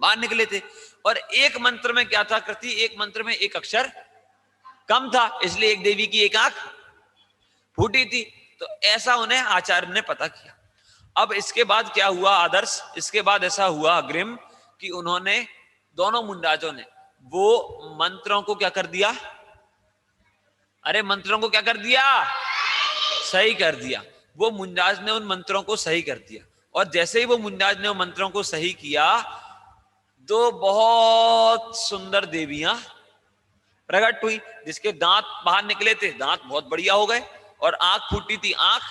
बाहर निकले थे। और एक मंत्र में क्या था कृति? एक मंत्र में एक अक्षर कम था, इसलिए एक देवी की एक आंख फूटी थी। तो ऐसा उन्हें आचार्य ने पता किया। अब इसके बाद क्या हुआ आदर्श? इसके बाद ऐसा हुआ अग्रिम कि उन्होंने, दोनों मुंडाजों ने वो मंत्रों को क्या कर दिया? अरे मंत्रों को क्या कर दिया? सही कर दिया। वो मुंडाज ने उन मंत्रों को सही कर दिया। और जैसे ही वो मुंडाज ने उन मंत्रों को सही किया, दो बहुत सुंदर देवियां प्रकट हुई, जिसके दांत बाहर निकले थे, दांत बहुत बढ़िया हो गए, और आंख फूटी थी, आंख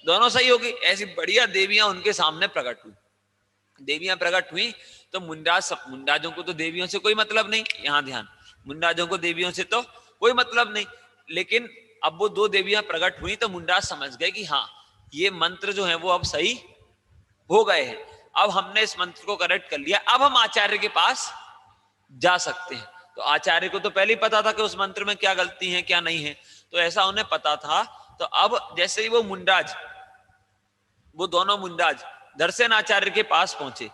दोनों सही हो गई। ऐसी बढ़िया देवियां उनके सामने प्रकट हुई। देवियां प्रकट हुई तो मुंडाजों को तो देवियों से कोई मतलब नहीं। यहां ध्यान, मुंडाजों को देवियों से तो कोई मतलब नहीं। लेकिन अब वो दो देवियां प्रकट हुई तो मुंडाज समझ गए कि हाँ ये मंत्र जो है वो अब सही हो गए हैं। अब हमने इस मंत्र को करेक्ट कर लिया, अब हम आचार्य के पास जा सकते हैं। तो आचार्य को तो पहले ही पता था कि उस मंत्र में क्या गलती है क्या नहीं है, तो ऐसा उन्हें पता था। तो अब जैसे ही वो दोनों मुंडाज धर्षण आचार्य के पास पहुंचे,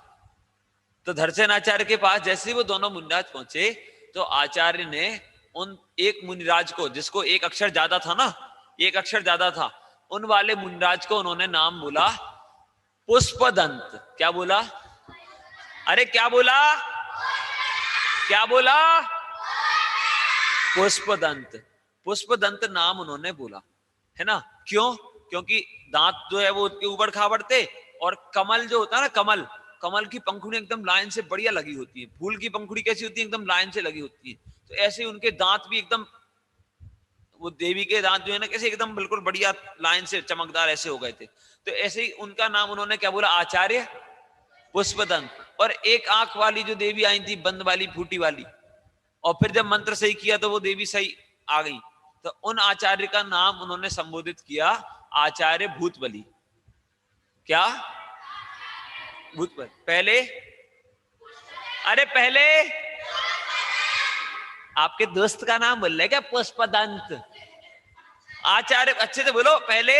तो धर्षण आचार्य के पास जैसे ही वो दोनों मुंडाज पहुंचे, तो आचार्य ने उन एक मुनिराज को, जिसको एक अक्षर ज्यादा था ना, एक अक्षर ज्यादा था, उन वाले मुनिराज को उन्होंने नाम बोला पुष्पदंत। क्या बोला? अरे क्या बोला? क्या बोला? पुष्पदंत। पुष्पदंत नाम उन्होंने बोला, है ना। क्यों? क्योंकि दांत जो है वो उसके ऊबड़ खाबड़ थे, और कमल जो होता है ना, कमल, कमल की पंखुड़ी एकदम लाइन से बढ़िया लगी होती है। फूल की पंखुड़ी कैसी होती है? एकदम लाइन से लगी होती है। तो ऐसे उनके दांत भी एकदम, वो देवी के दांत जो है ना, कैसे एकदम बिल्कुल बढ़िया लाइन से चमकदार ऐसे हो गए थे। तो ऐसे ही उनका नाम उन्होंने क्या बोला? आचार्य पुष्पदंत। और एक आंख वाली जो देवी आई थी, बंद वाली, फूटी वाली, और फिर जब मंत्र सही किया तो वो देवी सही आ गई। तो उन आचार्य का नाम उन्होंने संबोधित किया आचार्य भूतबली। क्या? भूतबली। पहले, अरे पहले आपके दोस्त का नाम बोल रहे क्या? पुष्पदंत। आचार्य, अच्छे से बोलो, पहले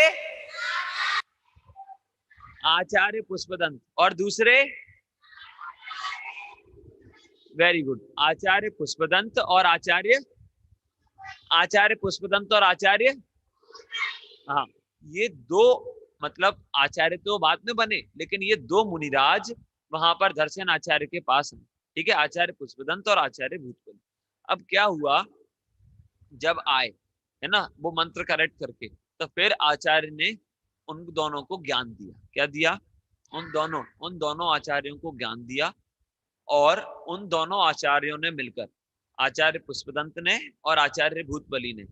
आचार्य पुष्पदंत और दूसरे, वेरी गुड, आचार्य पुष्पदंत और आचार्य, आचार्य पुष्पदंत और आचार्य, हाँ, ये दो, मतलब आचार्य तो बाद में बने, लेकिन ये दो मुनिराज वहां पर दर्शन आचार्य के पास हैं, ठीक है, आचार्य पुष्पदंत और आचार्य भूतबली। अब क्या हुआ, जब आए, है ना, वो मंत्र करेक्ट करके, तो फिर आचार्य ने उन दोनों को ज्ञान दिया। क्या दिया? उन दोनों आचार्यों को ज्ञान दिया, और उन दोनों आचार्यों ने मिलकर, आचार्य पुष्पदंत ने और आचार्य भूतबली ने,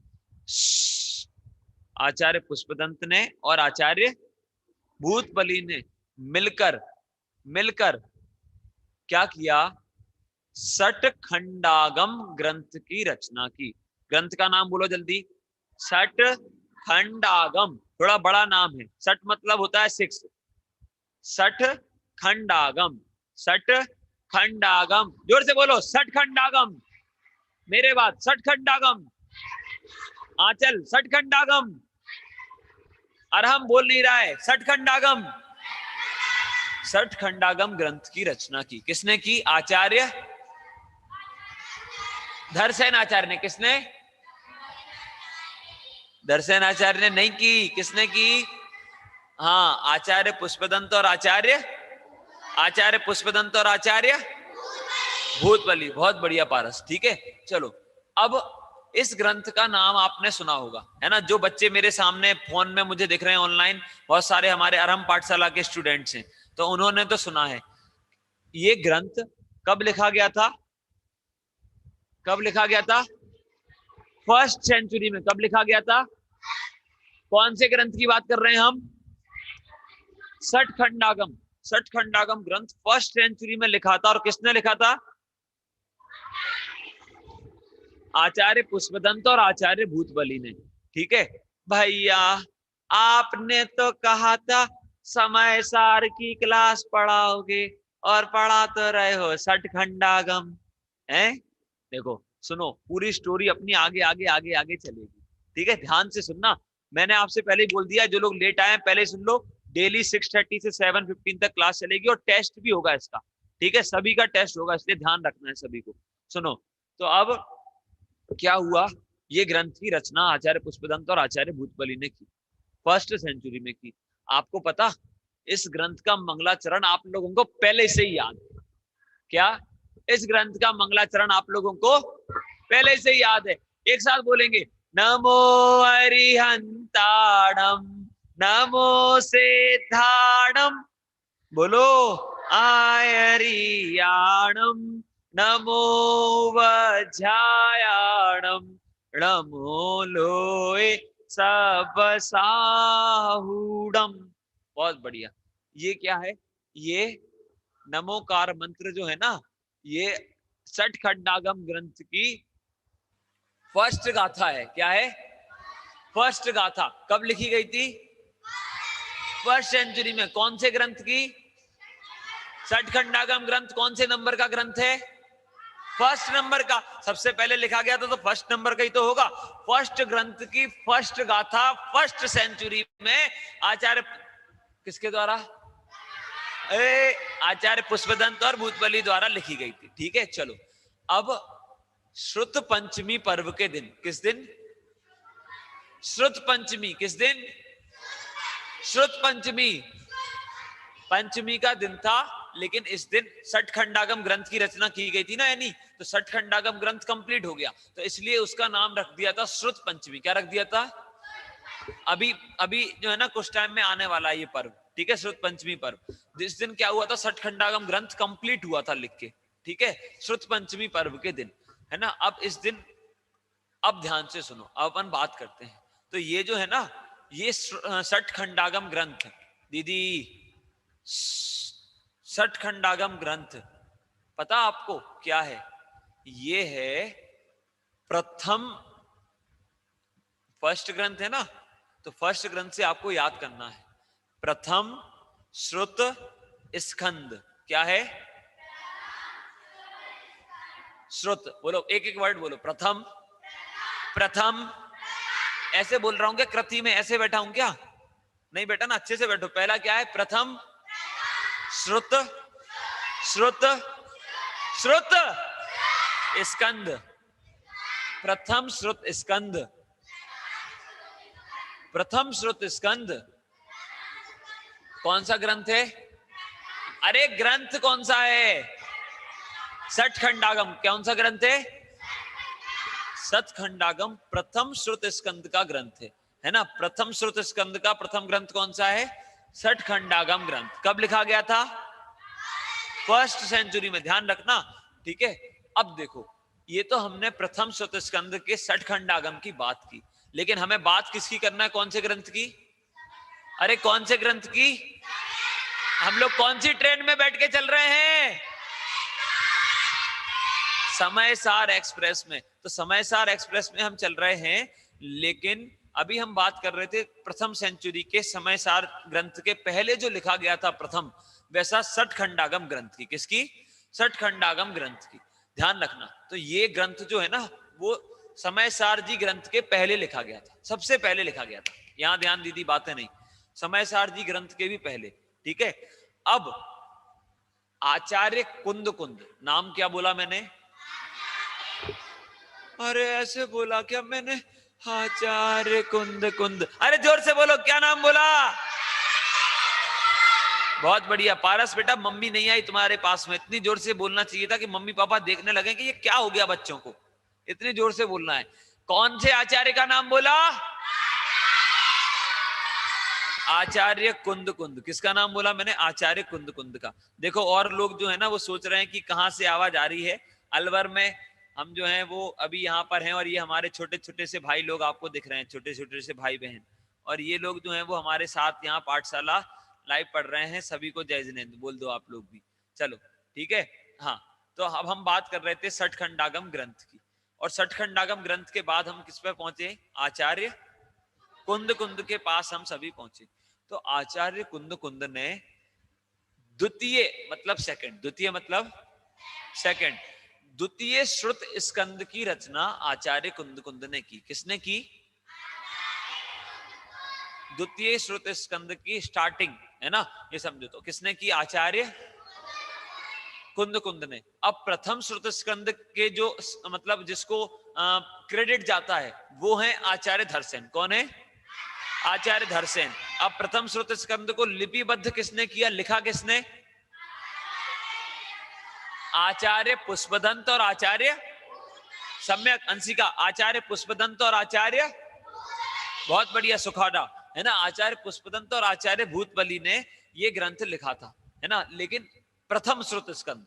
आचार्य पुष्पदंत ने और आचार्य भूतबली ने मिलकर मिलकर क्या किया? सठ खंडागम ग्रंथ की रचना की। ग्रंथ का नाम बोलो जल्दी। सठ खंडागम, थोड़ा बड़ा नाम है, सठ मतलब होता है 6, सठ खंडागम, सठ खंडागम, जोर से बोलो, सठ खंडागम, मेरे बाद, सठ खंडागम, आंचल सठ खंडागम, अरहम बोल नहीं रहा है, सठ खंडागम, सठ खंडागम ग्रंथ की रचना की। किसने की? आचार्य धरसेन आचार्य ने। किसने? धरसेन आचार्य ने नहीं की, किसने की? हाँ, आचार्य पुष्पदंत और आचार्य, आचार्य पुष्पदंत और आचार्य भूतबली। बहुत बढ़िया पारस, ठीक है। चलो, अब इस ग्रंथ का नाम आपने सुना होगा, है ना, जो बच्चे मेरे सामने फोन में मुझे दिख रहे हैं ऑनलाइन, बहुत सारे हमारे अरहम पाठशाला के स्टूडेंट्स हैं, तो उन्होंने तो सुना है। ये ग्रंथ कब लिखा गया था? कब लिखा गया था? फर्स्ट सेंचुरी में। कब लिखा गया था? कौन से ग्रंथ की बात कर रहे हैं हम? सठ खंडागम। सठ खंडागम ग्रंथ फर्स्ट सेंचुरी में लिखा था, और किसने लिखा था? आचार्य पुष्पदंत और आचार्य भूतबली ने, ठीक है। भैया, आपने तो कहा था समय सार की क्लास पढ़ाओगे, और पढ़ा तो रहे हो सठ खंडागम, है। देखो, सुनो, पूरी स्टोरी अपनी आगे आगे आगे आगे चलेगी, ठीक है, ध्यान से सुनना। मैंने आपसे पहले बोल दिया, जो लोग लेट आए पहले सुन लो। डेली 6:30 से 7:15 तक क्लास चलेगी, और टेस्ट भी होगा इसका, ठीक है, सभी का टेस्ट होगा, इसलिए ध्यान रखना है सभी को। सुनो, तो अब क्या हुआ, ये ग्रंथ की रचना आचार्य पुष्पदंत और आचार्य भूतबली ने की, फर्स्ट सेंचुरी में की। आपको पता, इस ग्रंथ का मंगलाचरण आप लोगों को पहले से ही याद है। क्या? इस ग्रंथ का मंगलाचरण आप लोगों को पहले से ही याद है। एक साथ बोलेंगे, नमो अरिहंताणम, नमो सिद्धाणम, बोलो, आयरियाणम, नमो वज्रायाणम, नमो लोए सब साहुडम। बहुत बढ़िया। ये क्या है? ये नमोकार मंत्र जो है ना, ये सठ खंडागम ग्रंथ की फर्स्ट गाथा है। क्या है? फर्स्ट गाथा। कब लिखी गई थी? फर्स्ट सेंचुरी में। कौन से ग्रंथ की? सठ खंडागम ग्रंथ कौन से नंबर का ग्रंथ है? फर्स्ट नंबर का। सबसे पहले लिखा गया था तो फर्स्ट नंबर का ही तो होगा। फर्स्ट ग्रंथ की फर्स्ट गाथा फर्स्ट सेंचुरी में आचार्य किसके द्वारा? आचार्य पुष्पदंत और भूतबली द्वारा लिखी गई थी, ठीक है। चलो, अब श्रुत पंचमी पर्व के दिन, किस दिन? श्रुत पंचमी। किस दिन? श्रुत पंचमी। पंचमी का दिन था, लेकिन इस दिन सठ खंडागम ग्रंथ की रचना की गई थी ना, यानी तो सठ खंडागम ग्रंथ कंप्लीट हो गया, तो इसलिए उसका नाम रख दिया था श्रुत पंचमी। क्या रख दिया था? अभी अभी जो है ना, कुछ टाइम में आने वाला है ये पर्व, ठीक है, श्रुत पंचमी पर्व। जिस दिन क्या हुआ था, सठ खंडागम ग्रंथ कंप्लीट हुआ था लिख के, ठीक है, श्रुत पंचमी पर्व के दिन, है ना। अब इस दिन, अब ध्यान से सुनो, अब अपन बात करते हैं। तो ये जो है ना, ये सठ खंडागम ग्रंथ, दीदी, सठ खंडागम ग्रंथ पता आपको क्या है? ये है प्रथम, फर्स्ट ग्रंथ है ना, तो फर्स्ट ग्रंथ से आपको याद करना है, प्रथम श्रुत स्कंद। क्या है? श्रुत। बोलो, एक एक वर्ड बोलो। प्रथम, प्रथम ऐसे बोल रहा हूं क्या? कृति में ऐसे बैठा हूं क्या? नहीं बेटा ना, अच्छे से बैठो। पहला क्या है? प्रथम श्रुत श्रुत श्रुत स्कंद। प्रथम श्रुत स्कंद। प्रथम श्रुत स्कंद कौन सा ग्रंथ है? अरे ग्रंथ कौन सा है? सठखंडागम। कौन सा ग्रंथ है? सतखंडागम प्रथम श्रुत स्कंद का ग्रंथ है ना? प्रथम श्रुत स्कंद का प्रथम ग्रंथ कौन सा है? सठखंडागम ग्रंथ। कब लिखा गया था? फर्स्ट सेंचुरी में, ध्यान रखना, ठीक है। अब देखो, ये तो हमने प्रथम श्रुत स्कंद के सठखंडागम की बात की, लेकिन हमें बात किसकी करना है? कौन से ग्रंथ की? अरे कौन से ग्रंथ की? हम लोग कौन सी ट्रेन में बैठ के चल रहे हैं? समय सार एक्सप्रेस में। तो समय सार एक्सप्रेस में हम चल रहे हैं, लेकिन अभी हम बात कर रहे थे प्रथम सेंचुरी के समय सार ग्रंथ के पहले जो लिखा गया था प्रथम, वैसा सठखंडागम ग्रंथ की। किसकी? सठखंडागम ग्रंथ की। ध्यान रखना, तो ये ग्रंथ जो है ना, वो समय सार जी ग्रंथ के पहले लिखा गया था, सबसे पहले लिखा गया था। यहां ध्यान दीदी, बातें नहीं, समय सार जी ग्रंथ के भी पहले, ठीक है। अब आचार्य कुंद कुंद, नाम क्या बोला मैंने? अरे ऐसे बोला क्या मैंने? आचार्य कुंद कुंद। अरे जोर से बोलो, क्या नाम बोला? बहुत बढ़िया पारस बेटा, मम्मी नहीं आई तुम्हारे पास में, इतनी जोर से बोलना चाहिए था कि मम्मी पापा देखने लगे कि ये क्या हो गया बच्चों को। इतनी जोर से बोलना है। कौन से आचार्य का नाम बोला? आचार्य कुंद कुंद। किसका नाम बोला मैंने? आचार्य कुंद कुंद का। देखो, और लोग जो है ना, वो सोच रहे हैं कि कहां से आवाज आ रही है। अलवर में हम जो हैं वो अभी यहाँ पर हैं, और ये हमारे छोटे छोटे से भाई लोग आपको दिख रहे हैं, छोटे छोटे से भाई बहन, और ये लोग जो हैं वो हमारे साथ यहाँ पाठशाला लाइव पढ़ रहे हैं। सभी को जय जिनेंद्र बोल दो आप लोग भी। चलो ठीक है। हाँ, तो अब हम बात कर रहे थे सठखंडागम ग्रंथ की, और सठखंडागम ग्रंथ के बाद हम किस पे पहुंचे? आचार्य कुंद कुंद के पास हम सभी पहुंचे। तो आचार्य कुंद कुंद ने द्वितीय मतलब सेकंड, द्वितीय मतलब सेकंड, द्वितीय श्रुत स्कंद की रचना आचार्य कुंद कुंद ने की। किसने की? द्वितीय श्रुत स्कंद की स्टार्टिंग है ना, ये समझो। तो किसने की? आचार्य कुंद कुंद ने। अब प्रथम श्रुत स्कंद के जो मतलब जिसको क्रेडिट जाता है, वो है आचार्य धरसेन। कौन है? आचार्य धरसेन। अब प्रथम श्रुत स्कंद को लिपिबद्ध किसने किया? लिखा किसने? आचार्य पुष्पदंत और आचार्य सम्यक अंशिका, आचार्य पुष्पदंत और आचार्य, बहुत बढ़िया सुखाड़ा, है ना, आचार्य पुष्पदंत और आचार्य भूतबली ने ये ग्रंथ लिखा था, है ना। लेकिन प्रथम श्रुत स्कंद।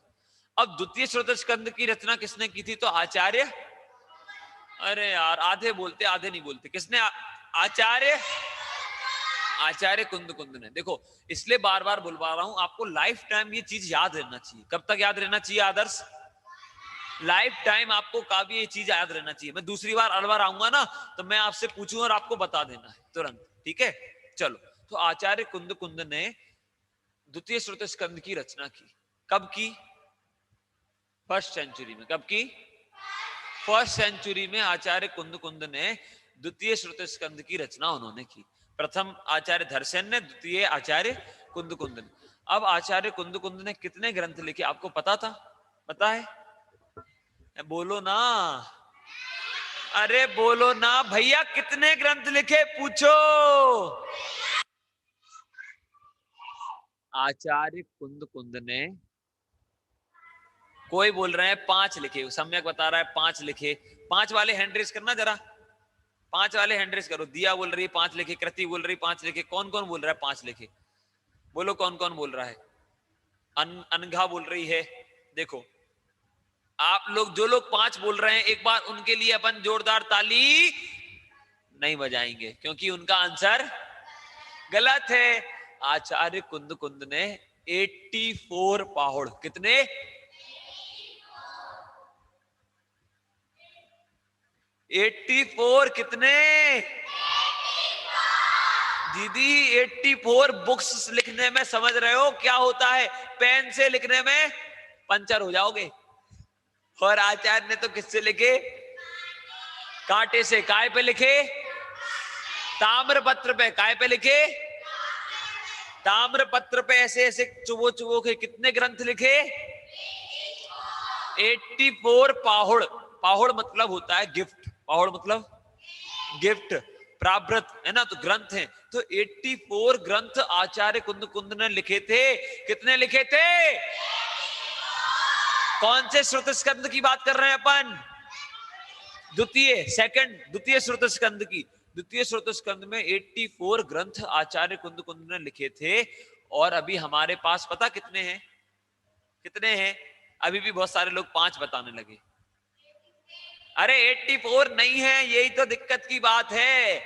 अब द्वितीय श्रुत स्कंद की रचना किसने की थी? तो आचार्य, अरे यार आधे बोलते आधे नहीं बोलते, किसने? आचार्य आचार्य कुंद कुंद ने। देखो, इसलिए बार बार बुलवा रहा हूं, आपको लाइफ टाइम ये चीज याद रहना चाहिए। कब तक याद रहना चाहिए आदर्श? लाइफ टाइम आपको काफी ये चीज याद रहना चाहिए। मैं दूसरी बार अलवर आऊंगा ना, तो मैं आपसे पूछूं और आपको बता देना है तुरंत, ठीक है। चलो, तो आचार्य कुंद कुंद ने द्वितीय श्रुत स्कंद की रचना की। कब की? फर्स्ट सेंचुरी में। कब की? फर्स्ट सेंचुरी में आचार्य कुंद कुंद ने द्वितीय श्रुत स्कंद की रचना उन्होंने की। प्रथम आचार्य धरसेन ने, द्वितीय आचार्य कुंद कुंद ने। अब आचार्य कुंद कुंद ने कितने ग्रंथ लिखे आपको पता था? पता है? बोलो ना, अरे बोलो ना भैया, कितने ग्रंथ लिखे पूछो। आचार्य कुंद कुंद ने, कोई बोल रहे हैं 5 लिखे, सम्यक बता रहा है 5 लिखे। 5 वाले हैंड रेस करना जरा, 5 वाले हैंड रेस करो। दिया बोल रही है 5 लिखे, कृति बोल रही 5 लिखे। कौन कौन बोल रहा है 5 लिखे? बोलो कौन कौन बोल रहा है। अनघा बोल रही है। देखो, आप लोग जो लोग 5 बोल रहे हैं, एक बार उनके लिए अपन जोरदार ताली नहीं बजाएंगे, क्योंकि उनका आंसर गलत है। आचार्य कुंद कुंद ने 84 पाहुड़, कितने? 84 कितने? दीदी 84 बुक्स लिखने में समझ रहे हो क्या होता है? पेन से लिखने में पंचर हो जाओगे। और आचार्य ने तो किससे लिखे? कांटे से। काय पे लिखे? ताम्रपत्र पे, काय पे लिखे? ताम्रपत्र पे ऐसे ऐसे चुबो चुबो के कितने ग्रंथ लिखे? 84 पाहुड़। पाहुड़ मतलब होता है गिफ्ट, पाहुड़ मतलब गिफ्ट, प्राव्रत है ना, तो ग्रंथ है। तो 84 ग्रंथ आचार्य कुंद कुंद ने लिखे थे। कितने लिखे थे? कौन से श्रुत स्कंद की बात कर रहे हैं अपन? द्वितीय श्रुत स्कंद की। द्वितीय श्रुत स्कंद में 84 ग्रंथ आचार्य कुंद कुंद ने लिखे थे। और अभी हमारे पास पता कितने हैं? कितने हैं? अभी भी बहुत सारे लोग 5 बताने लगे। अरे 84 नहीं है, यही तो दिक्कत की बात है।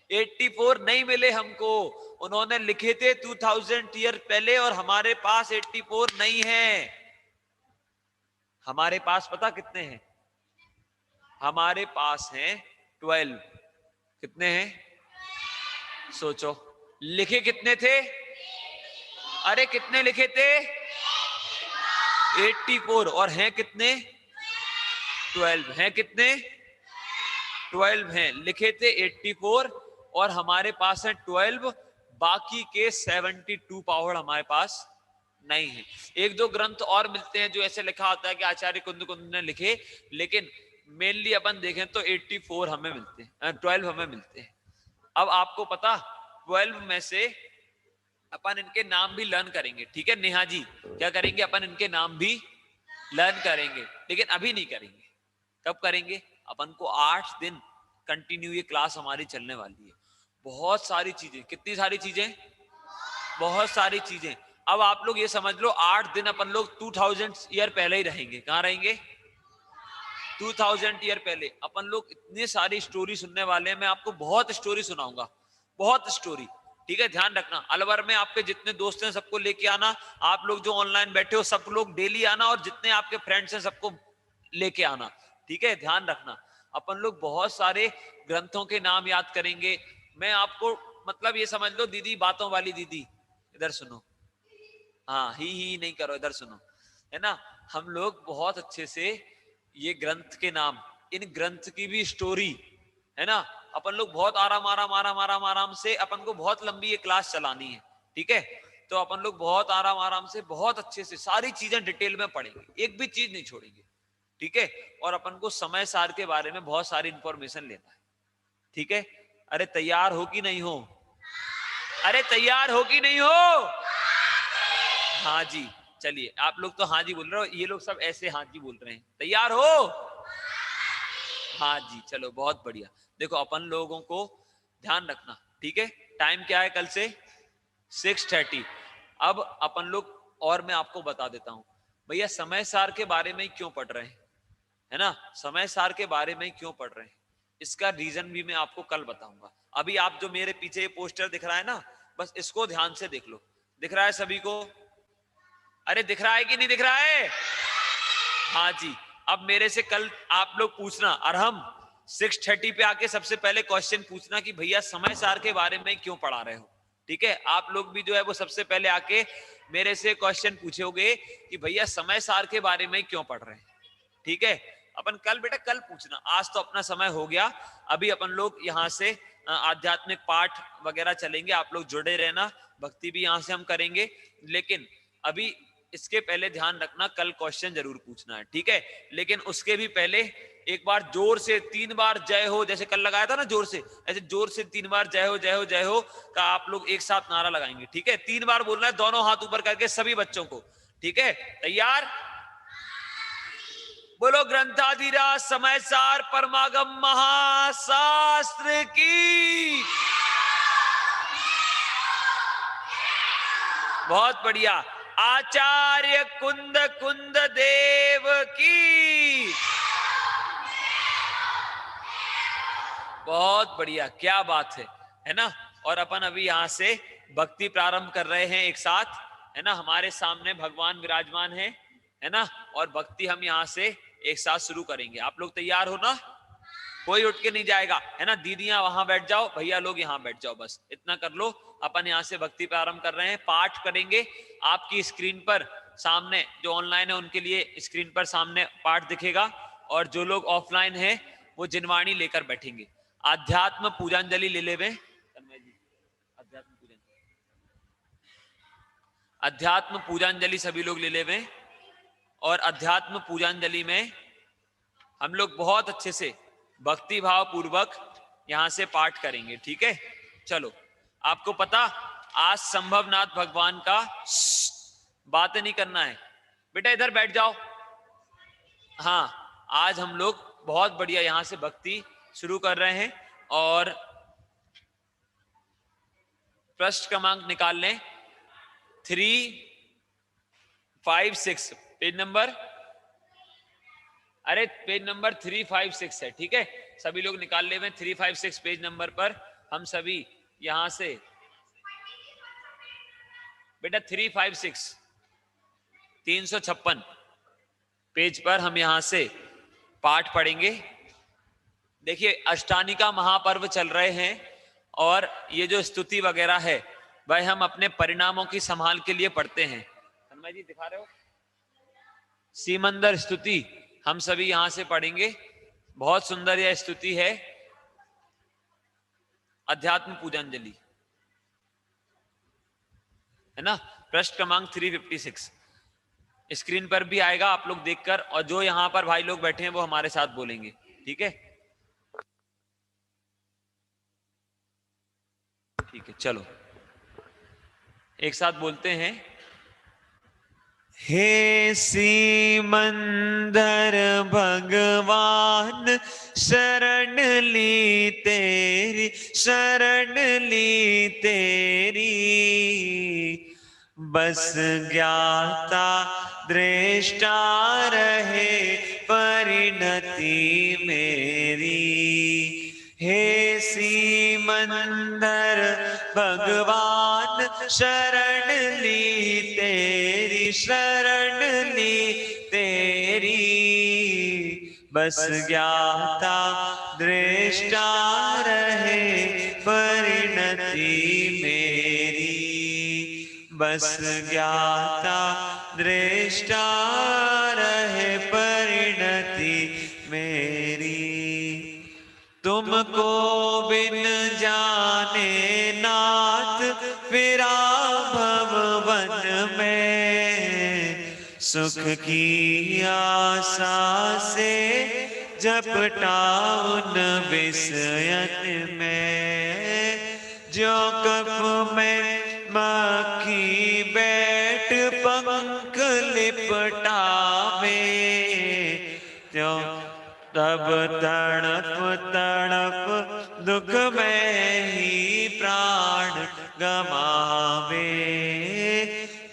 84 नहीं मिले हमको, उन्होंने लिखे थे 2000 ईयर पहले, और हमारे पास 84 नहीं है। हमारे पास पता कितने हैं? हमारे पास हैं 12। कितने हैं? सोचो, लिखे कितने थे? अरे कितने लिखे थे? 84। और हैं कितने? 12। हैं कितने? 12 हैं। लिखे थे 84 और हमारे पास है 12। बाकी के 72 पावड़ हमारे पास नहीं है। एक दो ग्रंथ और मिलते हैं जो ऐसे लिखा होता है कि आचार्य कुंद कुंद ने लिखे, लेकिन मेनली अपन देखें तो 84 हमें मिलते हैं, 12 हमें मिलते हैं। अब आपको पता 12 में से अपन इनके नाम भी लर्न करेंगे, ठीक है नेहा जी? क्या करेंगे? अपन इनके नाम भी लर्न करेंगे, लेकिन अभी नहीं करेंगे। कब करेंगे? अपन को 8 दिन कंटिन्यू ये क्लास हमारी चलने वाली है। बहुत सारी चीजें, कितनी सारी चीजें? बहुत सारी चीजें। अब आप लोग ये समझ लो 8 दिन अपन लोग 2000 ईयर पहले ही रहेंगे। कहां रहेंगे? 2000 ईयर पहले। अपन लोग इतनी सारी स्टोरी सुनने वाले हैं। मैं आपको बहुत स्टोरी सुनाऊंगा, बहुत स्टोरी, ठीक है? ध्यान रखना। अलवर में आपके जितने दोस्त हैं सबको लेके आना। आप लोग जो ऑनलाइन बैठे हो सब लोग डेली आना, और जितने आपके फ्रेंड्स हैं सबको लेके आना, ठीक है? ध्यान रखना। अपन लोग बहुत सारे ग्रंथों के नाम याद करेंगे। मैं आपको मतलब ये समझ लो, दीदी बातों वाली दीदी, इधर सुनो। हाँ, ही नहीं करो, इधर सुनो, है ना? हम लोग बहुत अच्छे से ये ग्रंथ के नाम, इन ग्रंथ की भी स्टोरी, है ना, अपन लोग बहुत आराम आराम आराम आराम आराम से, अपन को बहुत लंबी ये क्लास चलानी है, ठीक है? तो अपन लोग बहुत आराम आराम से बहुत अच्छे से सारी चीजें डिटेल में पढ़ेंगे, एक भी चीज नहीं छोड़ेंगे, ठीक है? और अपन को समय सार के बारे में बहुत सारी इंफॉर्मेशन लेना है, ठीक है? अरे तैयार हो कि नहीं हो? अरे तैयार हो कि नहीं हो? हाँ जी। चलिए, आप लोग तो हाँ जी बोल रहे हो, ये लोग सब ऐसे हाँ जी बोल रहे हैं। तैयार हो? हाँ जी, चलो बहुत बढ़िया। देखो अपन लोगों को ध्यान रखना, ठीक है? टाइम क्या है कल से? 6:30। अब अपन लोग, और मैं आपको बता देता हूं भैया, समय सार के बारे में क्यों पढ़ रहे हैं, है ना? समय सार के बारे में क्यों पढ़ रहे हैं, इसका रीजन भी मैं आपको कल बताऊंगा। अभी आप जो मेरे पीछे ये पोस्टर दिख रहा है ना, बस इसको ध्यान से देख लो। दिख रहा है सभी को? अरे दिख रहा है कि नहीं दिख रहा है? हाँ जी। अब मेरे से कल आप लोग पूछना, अरहम 6:30 पे आके सबसे पहले क्वेश्चन पूछना कि भैया समय सार के बारे में क्यों पढ़ा रहे हो, ठीक है? आप लोग भी जो है वो सबसे पहले आके मेरे से क्वेश्चन पूछोगे कि भैया समय सार के बारे में क्यों पढ़ रहे हैं, ठीक है? अपन कल बेटा कल पूछना, आज तो अपना समय हो गया। अभी अपन लोग यहाँ से आध्यात्मिक पाठ वगैरह चलेंगे, आप लोग जुड़े रहना, भक्ति भी यहाँ से हम करेंगे। लेकिन अभी इसके पहले ध्यान रखना, कल क्वेश्चन जरूर पूछना है, ठीक है? लेकिन उसके भी पहले एक बार जोर से 3 बार जय हो, जैसे कल लगाया था ना जोर से, ऐसे जोर से 3 बार जय हो जय हो जय हो का आप लोग एक साथ नारा लगाएंगे, ठीक है? 3 बार बोलना है, दोनों हाथ ऊपर करके सभी बच्चों को, ठीक है? तैयार? बोलो ग्रंथाधिराज समय सार परमागम महाशास्त्र की। बहुत बढ़िया। आचार्य कुंद कुंद देव की। बहुत बढ़िया, क्या बात है ना? और अपन अभी यहाँ से भक्ति प्रारंभ कर रहे हैं एक साथ, है ना? हमारे सामने भगवान विराजमान है ना? और भक्ति हम यहाँ से एक साथ शुरू करेंगे। आप लोग तैयार हो ना? कोई उठ के नहीं जाएगा, है ना? दीदियां वहां बैठ जाओ, भैया लोग यहाँ बैठ जाओ, बस इतना कर लो। अपन यहाँ से भक्ति प्रारंभ कर रहे हैं, पाठ करेंगे। आपकी स्क्रीन पर सामने जो ऑनलाइन है उनके लिए स्क्रीन पर सामने पाठ दिखेगा, और जो लोग ऑफलाइन है वो जिनवाणी लेकर बैठेंगे। आध्यात्म पूजांजलि ले लेवे। अध्यात्म पूजांजलि सभी लोग ले लेवे। और अध्यात्म पूजांजलि में हम लोग बहुत अच्छे से भक्ति भाव पूर्वक यहां से पाठ करेंगे, ठीक है। चलो, आपको पता आज संभवनाथ भगवान का बात नहीं करना है बेटा, इधर बैठ जाओ। हाँ, आज हम लोग बहुत बढ़िया यहां से भक्ति शुरू कर रहे हैं। और पृष्ठ क्रमांक निकाल लें 356, पेज नंबर, अरे पेज नंबर 356 है, ठीक है। सभी लोग निकाल ले। 356 पेज नंबर पर हम सभी यहां से बेटा 356 356 पेज पर हम यहां से पाठ पढ़ेंगे। देखिए, अष्टानिका महापर्व चल रहे हैं और ये जो स्तुति वगैरह है वह हम अपने परिणामों की संभाल के लिए पढ़ते हैं। तन्मय जी दिखा रहे हो, सीमंदर स्तुति हम सभी यहां से पढ़ेंगे। बहुत सुंदर यह स्तुति है, अध्यात्म पूजांजलि, है ना। पृष्ठ क्रमांक 356 स्क्रीन पर भी आएगा, आप लोग देखकर, और जो यहां पर भाई लोग बैठे हैं वो हमारे साथ बोलेंगे, ठीक है। ठीक है, चलो एक साथ बोलते हैं। हे सीमंदर भगवान शरण ली तेरी, शरण ली तेरी, बस ज्ञाता दृष्टा रहे परिणति मेरी। हे सीमंदर भगवान शरण ली तेरी, शरण ली तेरी, बस ज्ञाता दृष्टा रहे परिणति मेरी, बस ज्ञाता दृष्टा रहे परिणति मेरी। तुमको बिन जाने नाथ फिरा भवन में, सुख की आशा से झपटा उन विषयन में, जो कफ में मक्खी बैठ पंख लिपटावे, त्यों तब तड़प तड़प दुख में ही प्राण गमावे,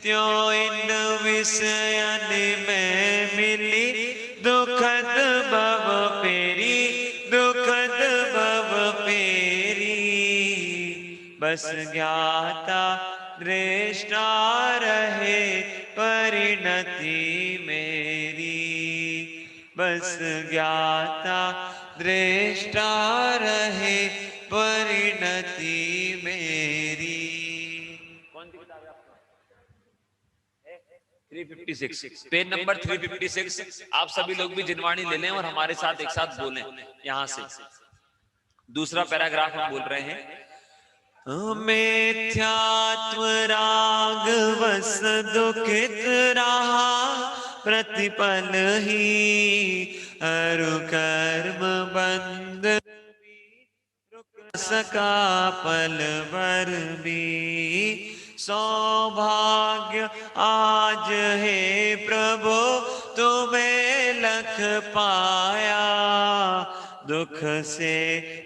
त्यों इन विषयन में मिली दुखद भव पेरी, दुखद भव पेरी, बस ज्ञाता दृष्टा रहे परिणति मेरी, बस ज्ञाता दृष्टा रहे परिणति मेरी। कौन सी किताब है आपको? 356, पेज नंबर 356। आप सभी लोग भी जिनवाणी ले लें और हमारे साथ एक साथ बोलें। यहां से दूसरा पैराग्राफ हम बोल रहे हैं। मिथ्यात्व राग वस दुखित रहा प्रतिपल ही, अरु कर्म बंद रुक सका पल भर भी, सौभाग्य आज है प्रभु तुम्हें लख पाया, दुख से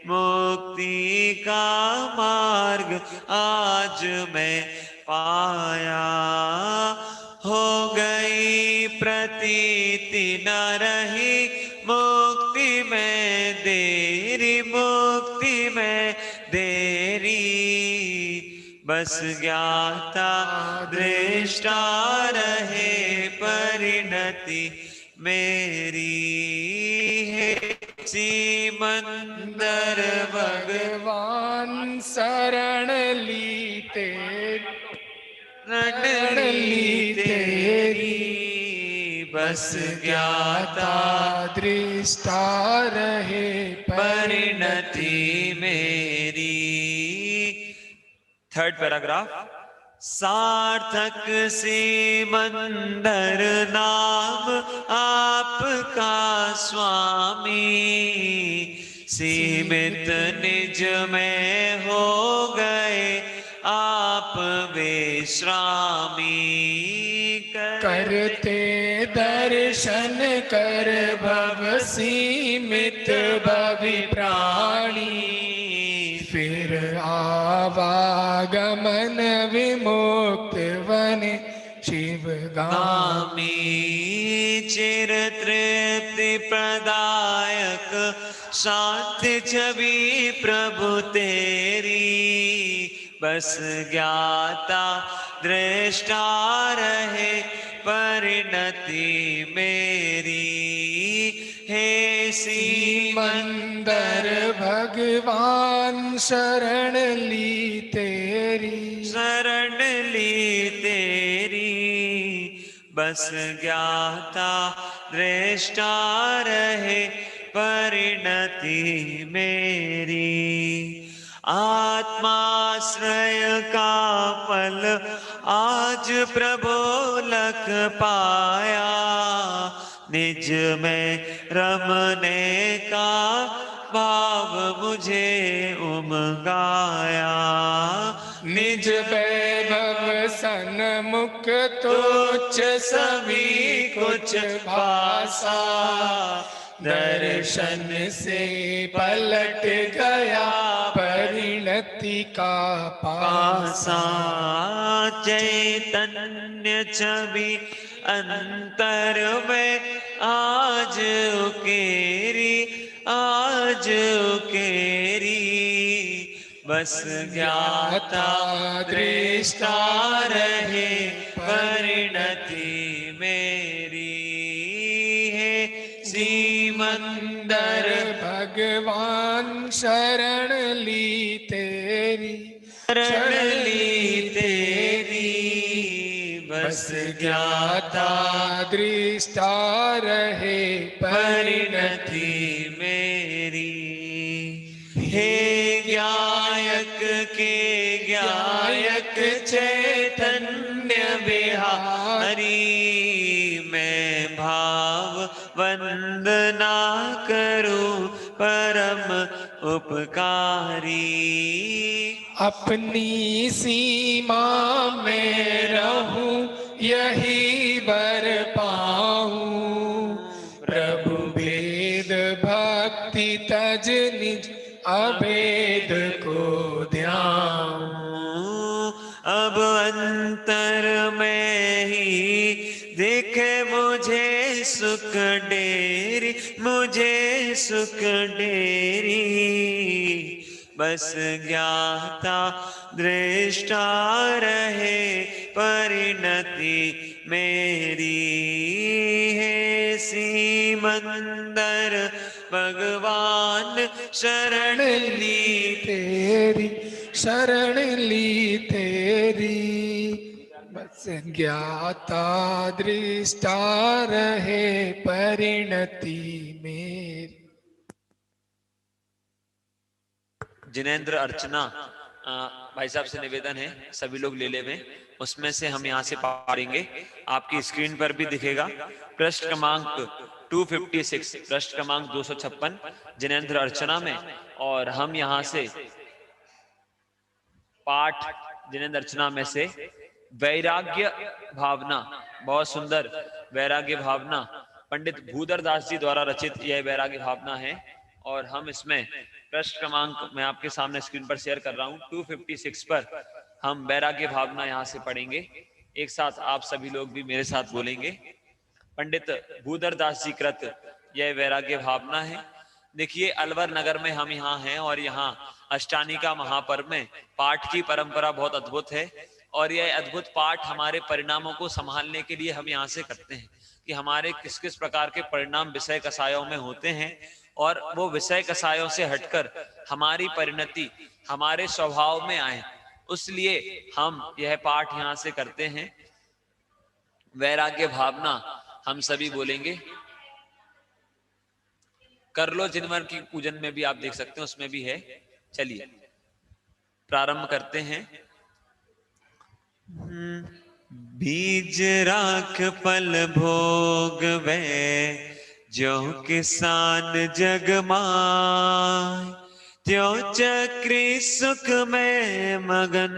मुक्ति का मार्ग आज मैं पाया, हो गई प्रतीति न रही मुक्ति में देरी, मुक्ति में देरी, बस ज्ञाता दृष्टा रहे परिणति मेरी। है सीमंदर भगवान शरण ली तेरी, शरण ली तेरी, बस ज्ञाता दृष्टा रहे परिणति मेरी। Third paragraph. सार्थक सिमंदर नाम आपका स्वामी, सीमित निज में हो गए आप विश्रामी। करते दर्शन कर भव सीमित भवि प्राणी, फिर आवागमन विमुक्त वने शिवगामी। चिर तृप्ति प्रदायक शांति छवि प्रभु तेरी, बस ज्ञाता दृष्टा रहे परिणति मेरी। हे सिमंदर भगवान शरण ली तेरी, शरण ली तेरी, बस ज्ञाता दृष्टा रहे परिणति मेरी। आत्माश्रय का फल आज प्रभु लख पाया, निज में रमने का भाव मुझे उमगाया। निज वैभव सन्मुख तुच्छ सभी कुछ भासा, दर्शन से पलट गया परिणति का पासा। चैतन्य छवि अंतर में आज उकेरी, आज उकेरी, बस ज्ञाता दृष्टा रहे परिणति मेरी। है सिमंदर भगवान शरण ली तेरी, शरण ली तेरी, बस ज्ञाता दृष्टा रहे परिणति मेरी। हे ज्ञायक के ज्ञायक चैतन्य बिहारी, मैं भाव वंदना करूं परम उपकारी। अपनी सीमा में रहूं यही वर पाऊं, प्रभु भेद भक्ति तज निज अभेद को ध्याऊं। अब अंतर में ही दिखे मुझे सुख डेरी, मुझे सुख डेरी, बस ज्ञाता दृष्टा रहे परिणति मेरी। है सिमंदर भगवान शरण ली तेरी, शरण ली तेरी, बस ज्ञाता दृष्टा रहे परिणति मेरी। जिनेंद्र अर्चना भाई साहब से निवेदन है सभी लोग ले लेवें, उसमें से हम यहाँ से पढ़ेंगे। आपकी स्क्रीन पर भी दिखेगा पृष्ठ क्रमांक 256, पृष्ठ क्रमांक 256 जिनेंद्र अर्चना में। और हम यहाँ से पाठ जिनेंद्र अर्चना में से वैराग्य भावना, बहुत सुंदर वैराग्य भावना, पंडित भूधर दास जी द्वारा रचित यह वैराग्य भावना है। और हम इसमें पृष्ठ क्रमांक मैं आपके सामने स्क्रीन पर शेयर कर रहा हूं 256 पर हम वैराग्य भावना यहां से पढ़ेंगे। एक साथ आप सभी लोग भी मेरे साथ बोलेंगे। पंडित भूधर दास जी कृत यह वैराग्य भावना है। देखिए अलवर नगर में हम यहाँ हैं और यहाँ अष्टानिका महापर्व में पाठ की परंपरा बहुत अद्भुत है। और यह अद्भुत पाठ हमारे परिणामों को संभालने के लिए हम यहाँ से करते हैं कि हमारे किस किस प्रकार के परिणाम विषय कसायों में होते हैं और वो विषय कसायों से हटकर हमारी परिणति हमारे स्वभाव में आए, उसलिए हम यह पाठ यहाँ से करते हैं। वैराग्य भावना हम सभी बोलेंगे। कर लो जिनवर की पूजन में भी आप देख सकते हैं, उसमें भी है। चलिए प्रारंभ करते हैं। बीज राख फल भोग वे, जो किसान जग माय, त्यों चक्री सुख में मगन,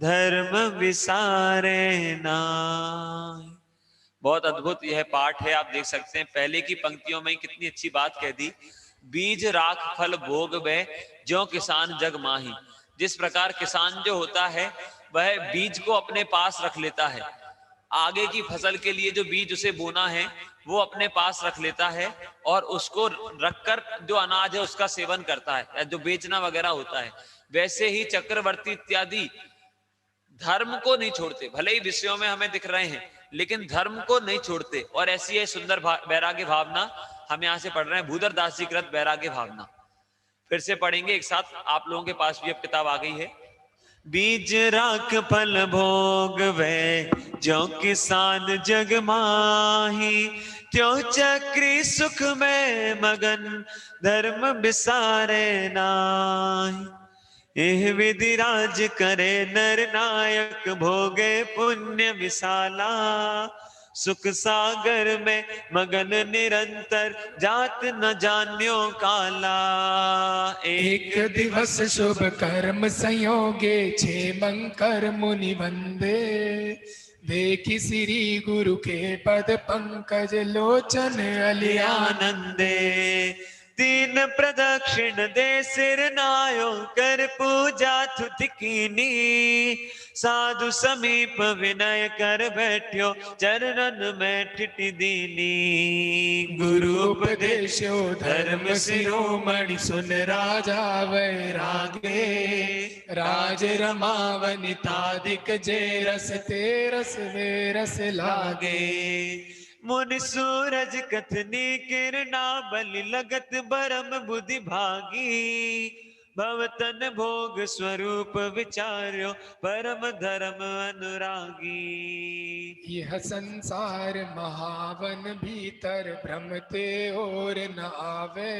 धर्म विसारे नाय। बहुत अद्भुत यह पाठ है, आप देख सकते हैं पहले की पंक्तियों में कितनी अच्छी बात कह दी। बीज राख फल भोग वे, ज्यों किसान जग माही। जिस प्रकार किसान जो होता है वह बीज को अपने पास रख लेता है, आगे की फसल के लिए जो बीज उसे बोना है वो अपने पास रख लेता है, और उसको रखकर जो अनाज है उसका सेवन करता है, या जो बेचना वगैरह होता है। वैसे ही चक्रवर्ती इत्यादि धर्म को नहीं छोड़ते, भले ही विषयों में हमें दिख रहे हैं लेकिन धर्म को नहीं छोड़ते। और ऐसी है सुंदर वैराग्य भावना, हम यहाँ से पढ़ रहे हैं भूधर दास जी कृत वैराग्य भावना। फिर से पढ़ेंगे एक साथ, आप लोगों के पास भी अब किताब आ गई है। बीज राख फल भोग वे, जो किसान जग माही, त्यों चक्री सुख में मगन, धर्म बिसारे नाही। एह विधि राज करे नर नायक, भोगे पुण्य विशाला, सुख सागर में मगन निरंतर, जात न जान्यो काला। एक दिवस शुभ कर्म संयोगे, छे मंकर मुनि वंदे, देखी श्री गुरु के पद पंकज, लोचन अलियानंदे। तीन प्रदक्षिण दे सिर नायो, कर पूजा थुति कीनी, साधु समीप विनय कर बैठ्यो, चरणन में ठिठि दीनी। गुरु उपदेशो धर्म शिरोमणि, सुन राजा वैरागे, राज रमावनितादिक जे रस, ते रस वे रस लागे। मुनि सूरज कथनी किरणा, बलि लगत बरम बुद्धि भागी, भवतन भोग स्वरूप विचार्यो, परम धर्म अनुरागी। यह संसार महावन भीतर, भ्रमते और न आवे,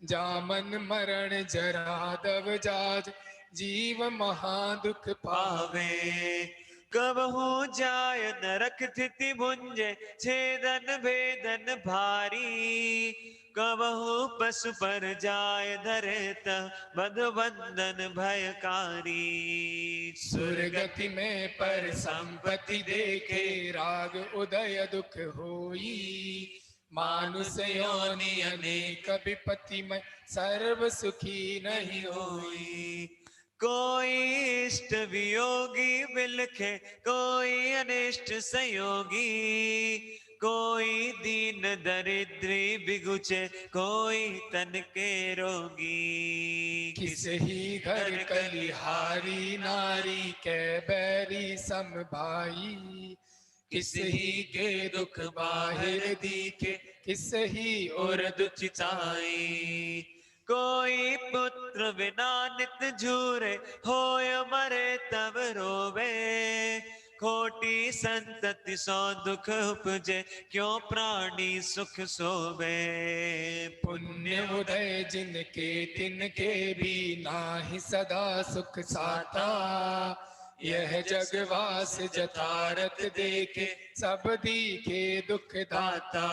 जामन मरण जरा दब जाज, जीव महादुख पावे। कबहू जाय नरक थिति भुंजे, छेदन भेदन भारी, कबहू पशु पर जाय धरेत, बध बंधन भयकारी। सुरगति में पर संपत्ति देखे, राग उदय दुख होई, मानुष योनि अनेक विपत्ति में, सर्व सुखी नहीं होई। कोई इष्ट वियोगी बिलखे, कोई अनिष्ट संयोगी, कोई दीन दरिद्री बिगुचे, कोई तन के रोगी। किस ही घर कलिहारी नारी, के बैरी सम भाई, किस ही के दुख बाहिर दिखे, किस ही और दुचिताई। कोई पुत्र बिना नित झूरे, होय मरे तब रोवे, खोटी संतति सो दुख उपजे, क्यों प्राणी सुख सोवे। पुण्य उदय जिनके तिनके भी, नाही सदा सुख साता, यह जगवास जतारत देखे, सब दीखे दुख दाता।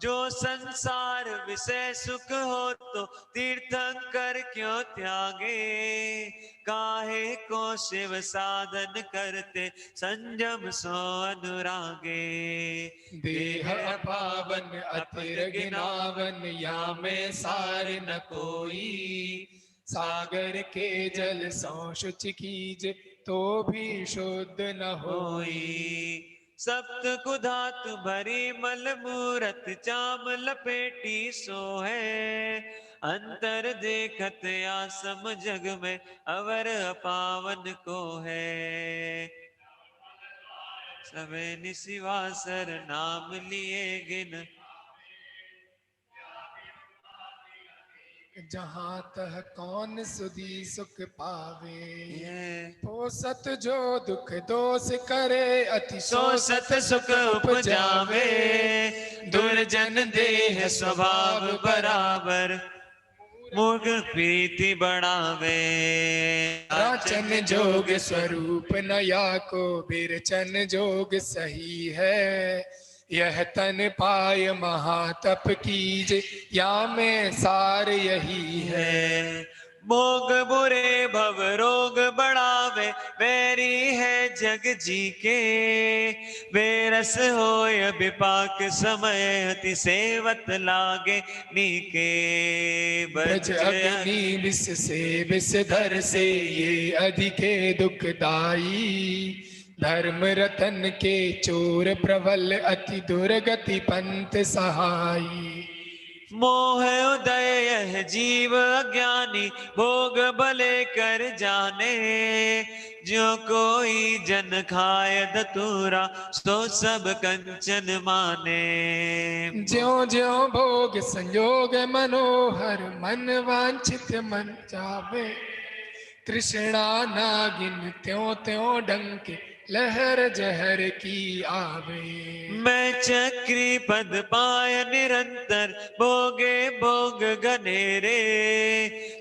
जो संसार विषय सुख हो, तो तीर्थंकर क्यों त्यागे, काहे को शिव साधन करते, संयम सो अनुरागे। देह अपावन अतिर गिनावन, या में सार न कोई, सागर के जल सो शुच कीजे, तो भी शुद्ध न होई। सप्त कुधात भरी मल मूरत, चाम लपेटी सो है, अंतर देखत आसम जग में, अवर अपावन को है। सबे निशिवासर नाम लिए गिन, जहाँ तह कौन सुधी सुख पावे, हो सत जो दुख दोष करे, अति सो सत सुख उपजावे, दुर्जन देह स्वभाव बराबर, मूर्ख प्रीति बढ़ावे। वाचन जोग स्वरूप नया को बिरचन जोग सही है। यह तन पाय महातप कीजे या में सार यही है। भोग बुरे भव रोग बढ़ावे, वैरी है जग जी के। बेरस होय विपाक समय, अति सेवत लागे नीके। ब्रज अग्नि विष से विष धर से ये अधिके दुखदाई। धर्म रतन के चोर प्रबल अति दुर्गति पंथ सहाई। मोह उदय यह जीव अज्ञानी, भोग भले कर जाने। जो कोई जन खाय धतूरा, सो सब कंचन माने। ज्यों ज्यों भोग संयोग मनोहर, मन वांछित मन जावे। तृष्णा नागिन त्यों त्यों डंके, लहर जहर की आवे। मैं चक्री पद पाय निरंतर, भोगे भोग घनेरे।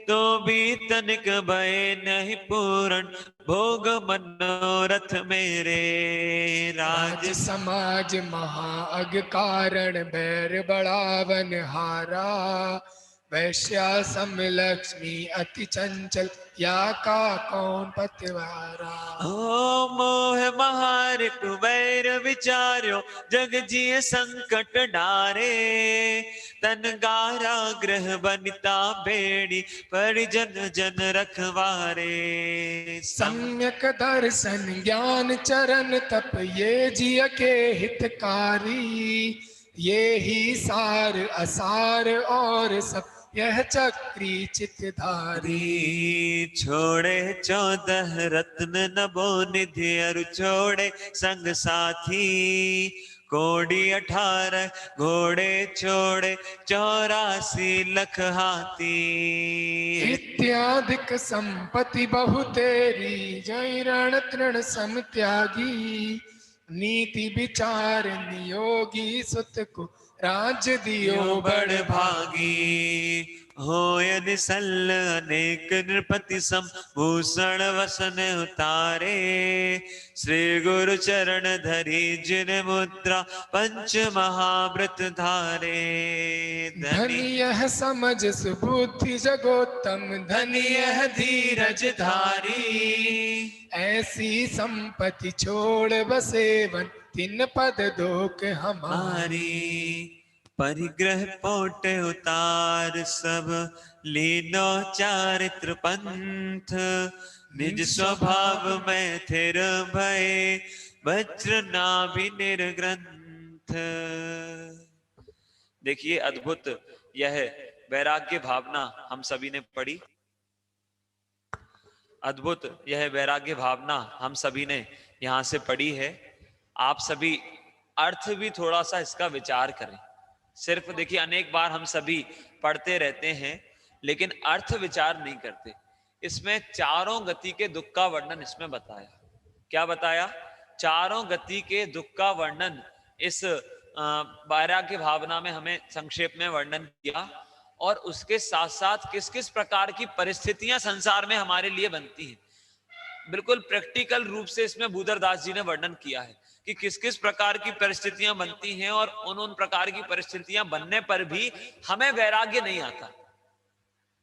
तो भी तनिक भय नहीं पूर्ण, भोग मनोरथ मेरे। राज समाज महाअग कारण, बैर बढ़ावन हारा। वैश्या सम लक्ष्मी अति चंचल, या का कौन पतिवारा। ओ मोह महार कुबैर विचार्यो, जग जिय संकट डारे। तन गारा ग्रह बनिता बेड़ी, परिजन जन रखवारे। सम्यक दर्शन ज्ञान चरण तप, ये जिय के हितकारी। ये ही सार असार और सब, यह चक्री चितधारी। छोड़े 14 रत्न नभो निधि, अरु छोड़े संग साथी। कोड़ी 18 घोड़े छोड़े, 84 लख हाथी। इत्यादिक संपत्ति बहु तेरी, जय रण तृण सम त्यागी। नीति विचार नियोगी, सुत को राज्य दियो बड़ भागी। होय निसल अनेक नृपति सम, भूषण वसन उतारे। श्री गुरु चरण धरी जिन मुद्रा, पंच महाव्रत धारे। धनी यह समझ सुबुद्धि जगोत्तम, धनी यह धीरज धारी। ऐसी संपत्ति छोड़ बसेवन, तिन पद दोक हमारी। परिग्रह पोट उतार सब, लीनो चारित्र पंथ। निज स्वभाव में थिर भय, वज्र नाभि निर्ग्रंथ। देखिए अद्भुत यह वैराग्य भावना हम सभी ने पढ़ी। अद्भुत यह वैराग्य भावना हम सभी ने यहां से पढ़ी है। आप सभी अर्थ भी थोड़ा सा इसका विचार करें। सिर्फ देखिए अनेक बार हम सभी पढ़ते रहते हैं, लेकिन अर्थ विचार नहीं करते। इसमें चारों गति के दुख का वर्णन इसमें बताया। क्या बताया? चारों गति के दुख का वर्णन इस वैराग्य भावना में हमें संक्षेप में वर्णन किया। और उसके साथ साथ किस किस प्रकार की परिस्थितियां संसार में हमारे लिए बनती हैं, बिल्कुल प्रैक्टिकल रूप से इसमें भूधरदास जी ने वर्णन किया है कि किस किस प्रकार की परिस्थितियां बनती हैं। और उन प्रकार की परिस्थितियां बनने पर भी हमें वैराग्य नहीं आता।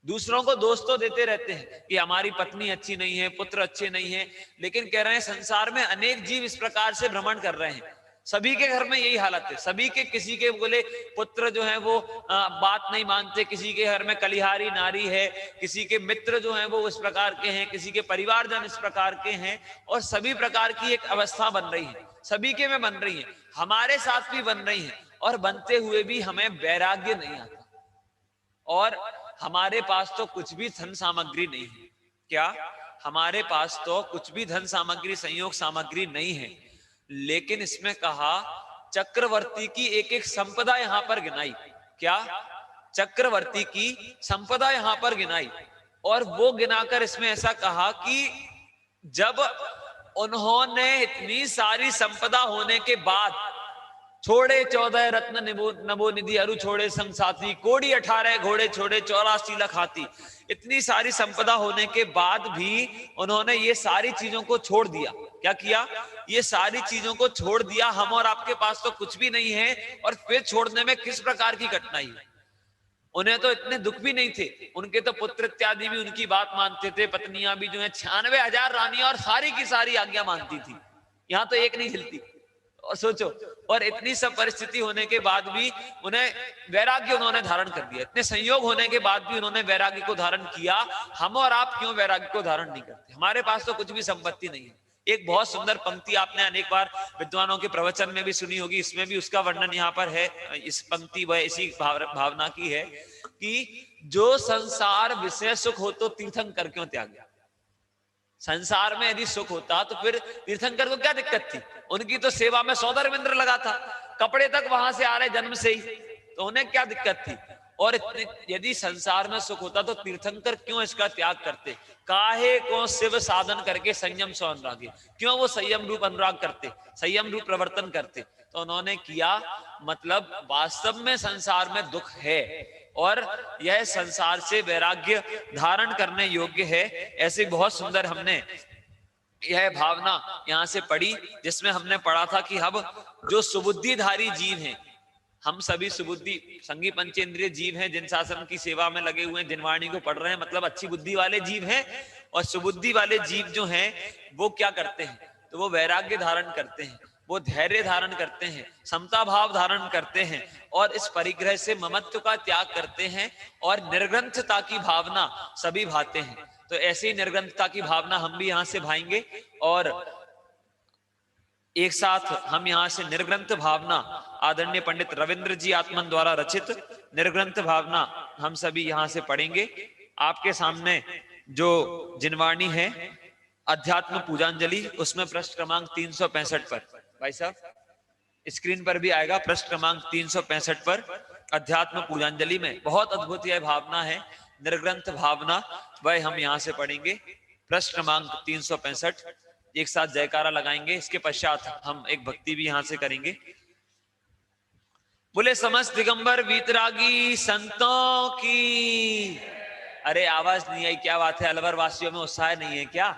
दूसरों को दोष तो देते रहते हैं कि हमारी पत्नी अच्छी नहीं है, पुत्र अच्छे नहीं है, लेकिन कह रहे हैं संसार में अनेक जीव इस प्रकार से भ्रमण कर रहे हैं। सभी के घर में यही हालत है। सभी के, किसी के बोले पुत्र जो है वो बात नहीं मानते, किसी के घर में कलिहारी नारी है, किसी के मित्र जो हैं वो इस प्रकार के हैं, किसी के परिवारजन इस प्रकार के हैं। और सभी प्रकार की एक अवस्था बन रही है, सभी के में बन रही है, हमारे साथ भी बन रही है। और बनते हुए भी हमें वैराग्य नहीं आता। और हमारे पास तो कुछ भी धन सामग्री नहीं है। क्या? हमारे पास तो कुछ भी धन सामग्री, संयोग सामग्री नहीं है। लेकिन इसमें कहा चक्रवर्ती की एक एक संपदा यहां पर गिनाई। क्या? चक्रवर्ती की संपदा यहां पर गिनाई। और वो गिनाकर इसमें ऐसा कहा कि जब उन्होंने इतनी सारी संपदा होने के बाद छोड़े 14 रत्न नभो निधि, अरु छोड़े संग साथी, कोड़ी 18 घोड़े छोड़े 84 लख हाथी। इतनी सारी संपदा होने के बाद भी उन्होंने ये सारी चीजों को छोड़ दिया। क्या किया? ये सारी चीजों को छोड़ दिया। हम और आपके पास तो कुछ भी नहीं है, और फिर छोड़ने में किस प्रकार की कठिनाई है। उन्हें तो इतने दुख भी नहीं थे, उनके तो पुत्र इत्यादि भी उनकी बात मानते थे, पत्नियां भी जो है 96,000 रानियां, और सारी की सारी आज्ञा मानती थी। यहां तो एक नहीं हिलती। और सोचो, और इतनी सब परिस्थिति होने के बाद भी उन्हें वैराग्य उन्होंने धारण कर दिया। इतने संयोग होने के बाद भी उन्होंने वैराग्य को धारण किया। हम और आप क्यों वैराग्य को धारण नहीं करते? हमारे पास तो कुछ भी संपत्ति नहीं है। एक बहुत सुंदर पंक्ति आपने अनेक बार विद्वानों के प्रवचन में भी सुनी होगी, इसमें भी उसका वर्णन यहाँ पर है। इस पंक्ति वह इसी भावना की है कि जो संसार विषय सुख हो तो तीर्थंकर क्यों त्यागे। संसार में यदि सुख होता तो फिर तीर्थंकर को क्या दिक्कत थी? उनकी तो सेवा में सौदर इंद्र लगा था, कपड़े तक वहां से आ रहे जन्म से ही, तो उन्हें क्या दिक्कत थी? और यदि संसार में सुख होता तो तीर्थंकर क्यों इसका त्याग करते? काहे को शिव साधन करके संयम सो अनुरागी, क्यों वो संयम रूप अनुराग करते, संयम रूप प्रवर्तन करते? तो उन्होंने किया, मतलब वास्तव में संसार में दुख है और यह संसार से वैराग्य धारण करने योग्य है। ऐसे बहुत सुंदर हमने यह भावना यहां से पढ़ी, जिसमें हमने पढ़ा था कि अब जो सुबुद्धिधारी जीव हैं, हम सभी सुबुद्धि संगी पंचेंद्रिय जीव हैं, जिन शासन की सेवा में लगे हुए हैं, जिनवाणी को पढ़ रहे हैं, मतलब अच्छी बुद्धि वाले जीव हैं। और सुबुद्धि वाले जीव जो हैं वो क्या करते हैं? तो वो वैराग्य धारण करते हैं, वो धैर्य धारण करते हैं, समता भाव धारण करते हैं, और इस परिग्रह से ममत्व का त्याग करते हैं, और निर्ग्रंथता की भावना सभी भाते हैं। तो ऐसी निर्ग्रंथता की भावना हम भी यहां से भाएंगे, और एक साथ हम यहां से निर्ग्रंथ भावना, आदरणीय पंडित रविंद्र जी आत्मन द्वारा रचित निर्ग्रंथ भावना हम सभी यहां से पढ़ेंगे। आपके सामने जो जिनवाणी है अध्यात्म पूजांजलि, उसमें पृष्ठ क्रमांक 365 पर, भाई साहब स्क्रीन पर भी आएगा, पृष्ठ क्रमांक 365 पर अध्यात्म पूजांजलि में बहुत अद्भुत यह भावना है, निर्ग्रंथ भावना, वह हम यहां से पढ़ेंगे। पृष्ठ क्रमांक 365, एक साथ जयकारा लगाएंगे। इसके पश्चात हम एक भक्ति भी यहां से करेंगे। बोले समस्त दिगंबर वीतरागी संतों की। अरे आवाज नहीं आई, क्या बात है, अलवर वासियों में उत्साह नहीं है क्या?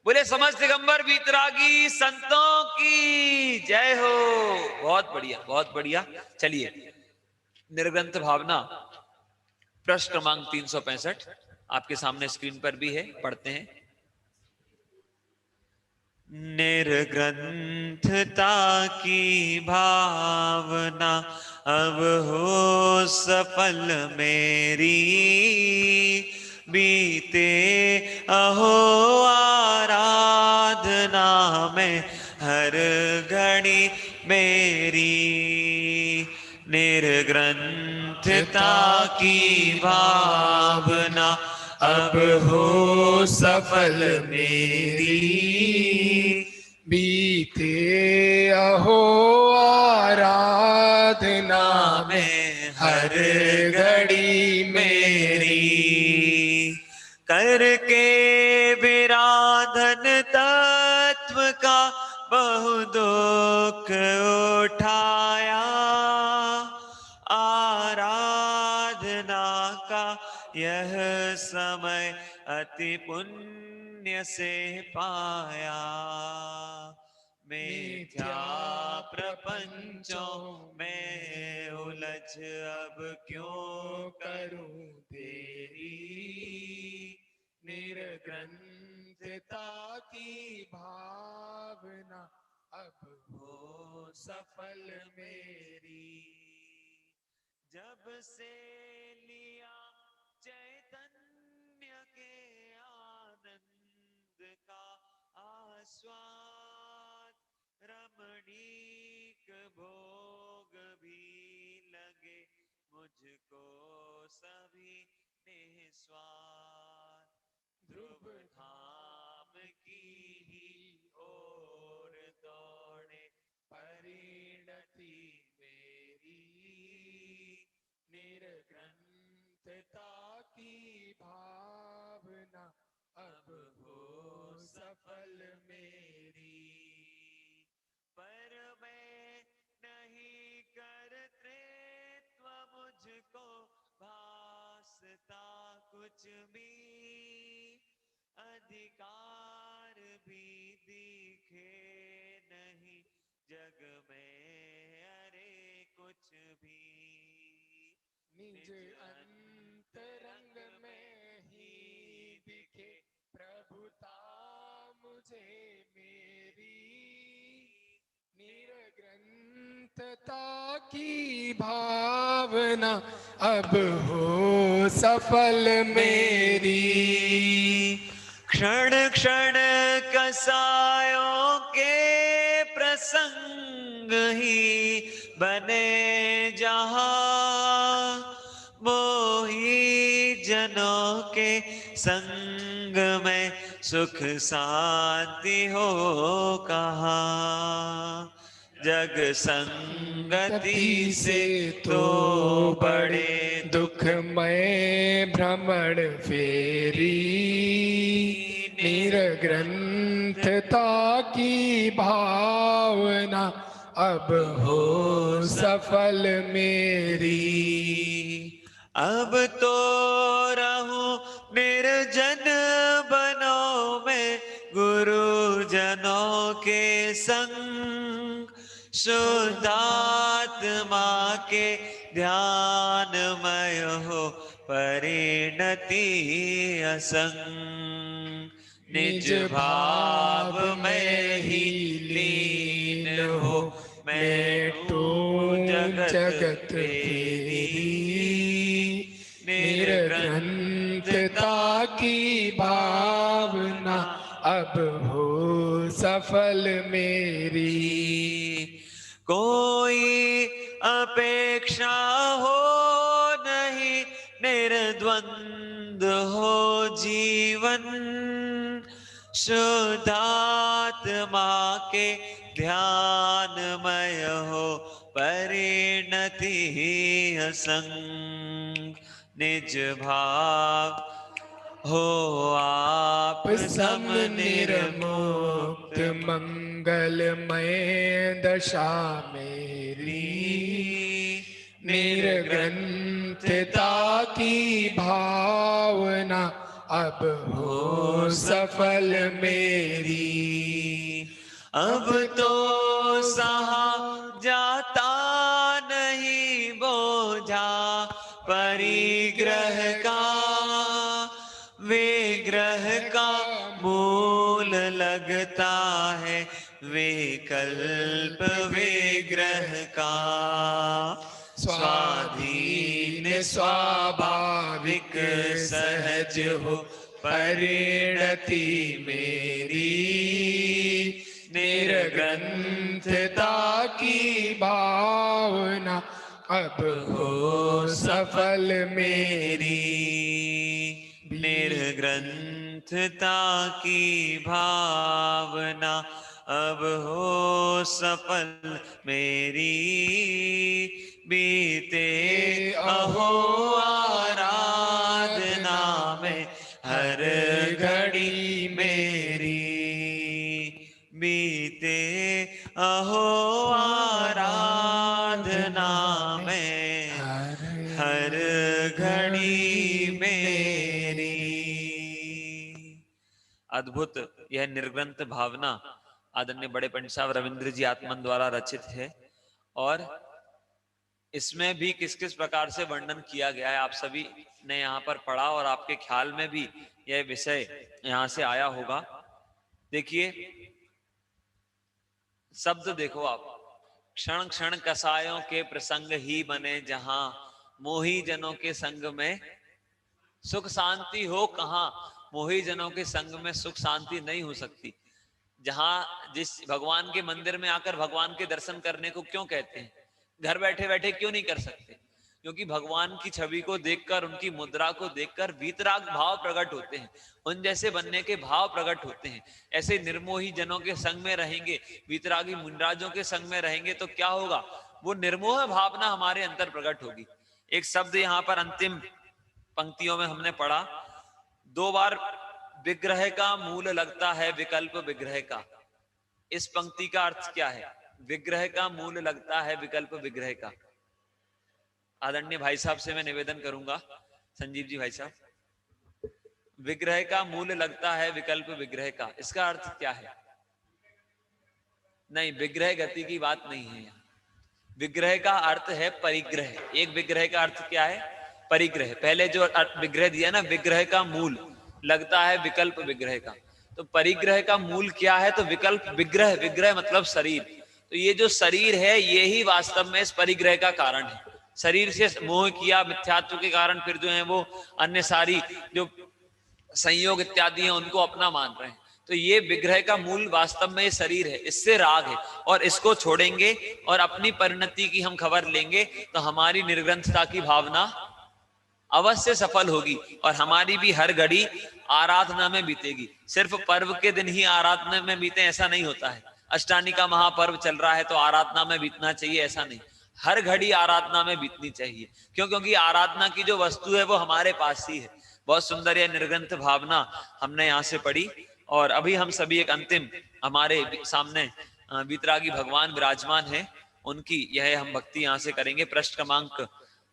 बोले समस्त दिगंबर वीतरागी संतों की जय हो। बहुत बढ़िया, बहुत बढ़िया। चलिए, निर्ग्रंथ भावना पृष्ठ क्रमांक 365 आपके सामने स्क्रीन पर भी है, पढ़ते हैं। निर्ग्रंथता की भावना अब हो सफल मेरी, बीते अहो आराधना में हर घड़ी मेरी। निर्ग्रंथता की भावना अब हो सफल मेरी, बीते अहो आराधना में हर घड़ी मेरी। करके विराधन तत्व का बहु दुख उठाया, आराधना का यह समय अति पुण्य से पाया। मिथ्या प्रपंचों में उलझ अब क्यों करूं तेरी। निर्ग्रंथता की भावना अब हो सफल मेरी। जब से लिया चैतन्य के आनंद का आस्वाद, रमणीक भोग भी लगे मुझको सभी निस्वार्थ। ध्रुव धाम की ही ओर दौड़े परिणति मेरी। निर्ग्रंथता की भावना अब हो सफल मेरी। पर मैं कुछ भी अधिकार भी दिखे नहीं जग में, अरे कुछ भी निज अंतरंग में ही दिखे प्रभुता मुझे मेरी, निरग्रंथता की भावना अब हो सफल मेरी। क्षण क्षण कसायों के प्रसंग ही बने जहां, मोही जनों के संग में सुख शांति हो कहाँ। जग संगति से तो बड़े दुखमय भ्रमण फेरी, निरग्रंथता की भावना अब हो सफल मेरी। अब तो रहूं निर्जन बनों में गुरुजनों के संग, शुद्धात्मा के ध्यानमय हो परिणति असंग। निज भाव में ही लीन हो मैं तू जगत फेरी, निरग्रंथता की भावना अब हो सफल मेरी। कोई अपेक्षा हो नहीं निर्द्वंद हो जीवन, शुद्धात्मा के ध्यानमय हो परिणति असंग। निज भाव हो आप सम निर्मुक्त मंगलमय दशा मेरी, निर्ग्रंथता की भावना अब हो सफल मेरी। अब तो सहा जाता नहीं बोझा परिग्रह का, विग्रह का मूल लगता है विकल्प विग्रह का। स्वाधीन स्वाभाविक सहज हो परिणति मेरी, निर्ग्रंथता की भावना अब हो सफल मेरी। निर्ग्रंथता की भावना अब हो सफल मेरी। बीते अहो आराधना में हर घड़ी मेरी, बीते अहो आराधना में हर घड़ी मेरी। अद्भुत यह निर्ग्रंथ भावना आदरणीय बड़े पंडित साहब रविंद्र जी आत्मन द्वारा रचित है, और इसमें भी किस किस प्रकार से वर्णन किया गया है आप सभी ने यहाँ पर पढ़ा, और आपके ख्याल में भी यह विषय यहाँ से आया होगा। देखिए शब्द देखो आप, क्षण क्षण कसायों के प्रसंग ही बने जहां, मोही जनों के संग में सुख शांति हो कहाँ। मोही जनों के संग में सुख शांति नहीं हो सकती। जहां जिस भगवान के मंदिर में आकर भगवान के दर्शन करने को क्यों कहते हैं, घर बैठे बैठे क्यों नहीं कर सकते? क्योंकि भगवान की छवि को देखकर, उनकी मुद्रा को देखकर वीतराग भाव प्रकट होते हैं, उन जैसे बनने के भाव प्रकट होते हैं। ऐसे निर्मोही जनों के संग में रहेंगे, वीतरागी मुंडराजों के संग में रहेंगे तो क्या होगा? वो निर्मोह भावना हमारे अंदर प्रकट होगी। एक शब्द यहाँ पर अंतिम पंक्तियों में हमने पढ़ा, 2 बार विग्रह का मूल लगता है विकल्प विग्रह का। इस पंक्ति का अर्थ क्या है? विग्रह का मूल लगता है विकल्प विग्रह का। आदरणीय भाई साहब से मैं निवेदन करूंगा, संजीव जी भाई साहब। विग्रह का मूल लगता है विकल्प विग्रह का, इसका अर्थ क्या है? नहीं, विग्रह गति की बात नहीं है यहाँ। विग्रह का अर्थ है परिग्रह। एक विग्रह का अर्थ क्या है? परिग्रह। पहले जो विग्रह दिया ना, विग्रह का मूल लगता है विकल्प विग्रह का, तो परिग्रह का मूल क्या है? तो विकल्प विग्रह। विग्रह मतलब शरीर। तो ये जो शरीर है ये ही वास्तव में इस परिग्रह का कारण है। शरीर से मोह किया, मिथ्यात्व के कारण फिर जो है वो अन्य सारी जो संयोग इत्यादि हैं उनको अपना मान रहे हैं। तो ये विग्रह का मूल वास्तव में ये शरीर है, इससे राग है, और इसको छोड़ेंगे और अपनी परिणति की हम खबर लेंगे तो हमारी निर्ग्रंथता की भावना अवश्य सफल होगी और हमारी भी हर घड़ी आराधना में बीतेगी। सिर्फ पर्व के दिन ही आराधना में बीते ऐसा नहीं होता है। अष्टानी का महापर्व चल रहा है तो आराधना में बीतना चाहिए ऐसा नहीं, हर घड़ी आराधना में बीतनी चाहिए। क्यों? क्योंकि आराधना की जो वस्तु है वो हमारे पास ही है। बहुत सुंदर यह निर्ग्रंथ भावना हमने यहाँ से पढ़ी। और अभी हम सभी एक अंतिम हमारे सामने वीतरागी भगवान विराजमान है, उनकी यह हम भक्ति यहाँ से करेंगे। पृष्ठ क्रमांक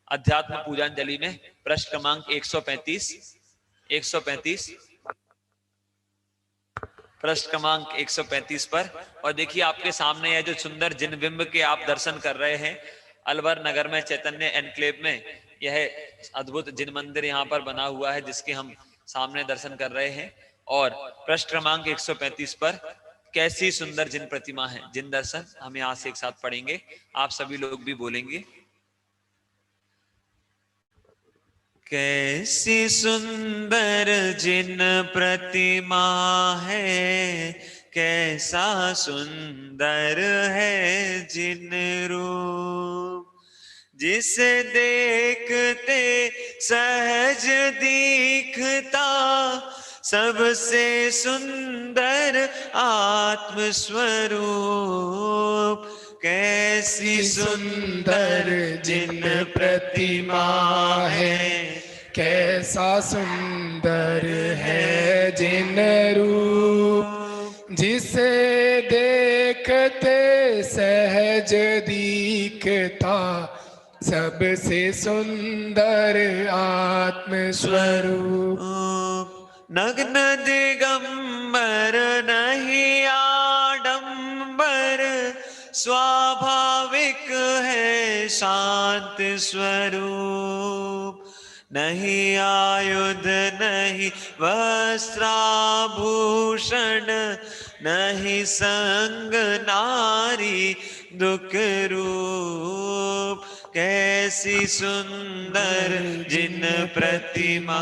अध्यात्म पूजांजलि में पृष्ठ क्रमांक 135 पृष्ठ क्रमांक 135 पर। और देखिए आपके सामने यह जो सुंदर जिन बिंब के आप दर्शन कर रहे हैं, अलवर नगर में चैतन्य एनक्लेव में यह अद्भुत जिन मंदिर यहाँ पर बना हुआ है जिसके हम सामने दर्शन कर रहे हैं। और पृष्ठ क्रमांक 135 पर कैसी सुंदर जिन प्रतिमा है, जिन दर्शन हम यहाँ से एक साथ पढ़ेंगे, आप सभी लोग भी बोलेंगे। कैसी सुंदर जिन प्रतिमा है, कैसा सुंदर है जिन रूप, जिसे देखते सहज दिखता सबसे सुंदर आत्म स्वरूप। कैसी सुंदर जिन प्रतिमा है, कैसा सुंदर है जिन रूप, जिसे देखते सहज दिखता सबसे सुंदर आत्म स्वरूप। नग्न दिगंबर नहीं आडंबर, स्वाभाविक है शांत स्वरूप। नहीं आयुध नहीं वस्त्राभूषण, नहीं संग नारी दुख रूप। कैसी सुंदर जिन प्रतिमा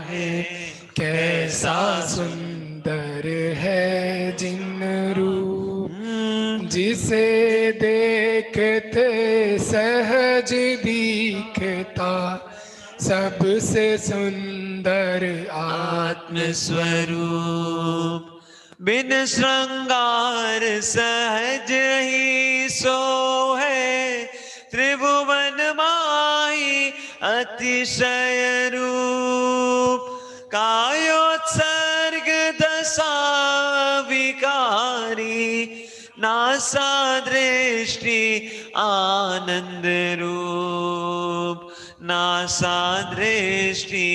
है, कैसा सुंदर है जिन रूप, जिसे देखते सहज दिखता सबसे सुंदर आत्म स्वरूप। बिन श्रृंगार सहज ही सो है, त्रिभुवन माही अतिशय रूप। कायोत्सर्ग दशा विकारी, नासा दृष्टि आनंद रूप। नासा दृष्टि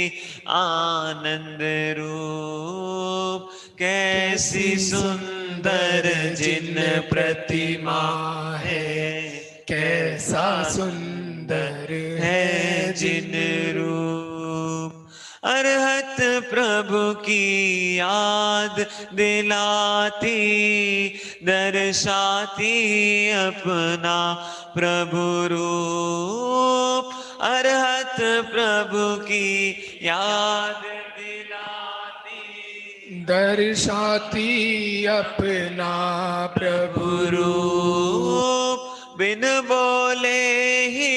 आनंद रूप। कैसी सुंदर जिन प्रतिमा है, कैसा सुंदर है जिन रूप। अरहत प्रभु की याद दिलाती, दर्शाती अपना प्रभु रूप। अरहत प्रभु की याद दिलाती, दर्शाती अपना प्रभु रूप। बिन बोले ही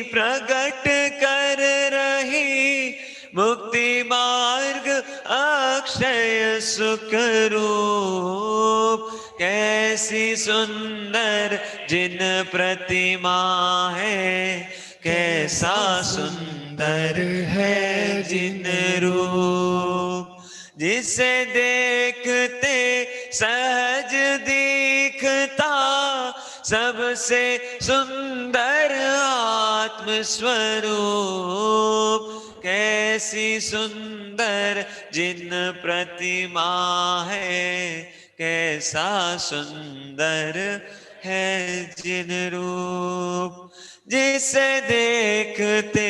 प्रकट कर रही, मुक्ति मार्ग अक्षय सुख रूप। कैसी सुंदर जिन प्रतिमा है, कैसा सुंदर है जिन रूप। जिसे देखते सहज दिखता सबसे सुंदर आत्म स्वरूप। कैसी सुंदर जिन प्रतिमा है, कैसा सुंदर है जिन रूप, जिसे देखते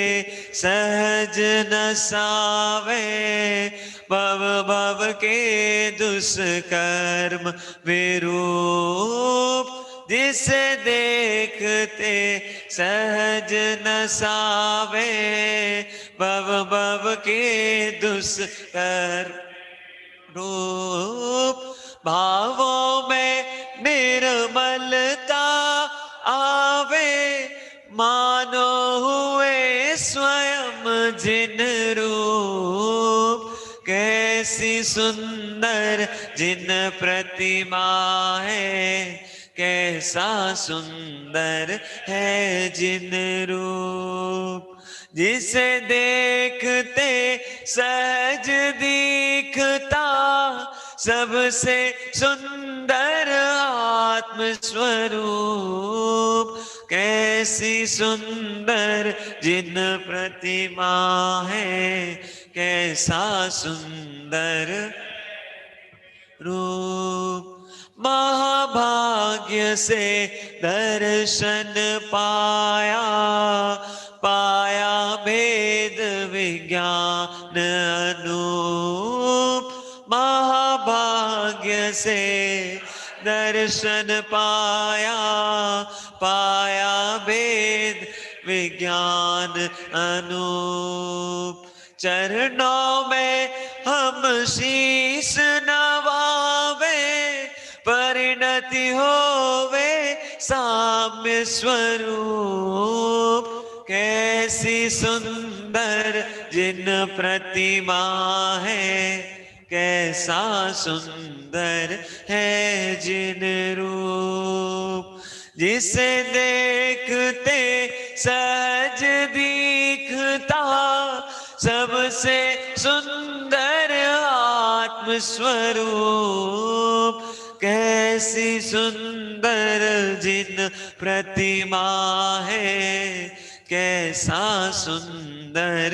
सहज न सावे, भव भव के दुष्कर्म विरूप, जिसे देखते सहज न सावे, भव भव के दुष्कर्म रूप, भावों में निर्मलता आवे, मानो हुए स्वयं जिन रूप, कैसी सुंदर जिन प्रतिमा है, कैसा सुंदर है जिन रूप, जिसे देखते सहज दिखता, सबसे सुंदर आत्म स्वरूप, कैसी सुंदर जिन प्रतिमा है, कैसा सुंदर रूप, महाभाग्य से दर्शन पाया, पाया भेद विज्ञान अनूप, महाभाग्य से दर्शन पाया, पाया भेद विज्ञान अनूप, चरणों में हम शीश नवावे, परिणति होवे साम्य स्वरूप, कैसी सुंदर जिन प्रतिमा है, कैसा सुंदर है जिन रूप, जिसे देखते सहज दिखता, सबसे सुंदर आत्म स्वरूप, कैसी सुंदर जिन प्रतिमा है, कैसा सुंदर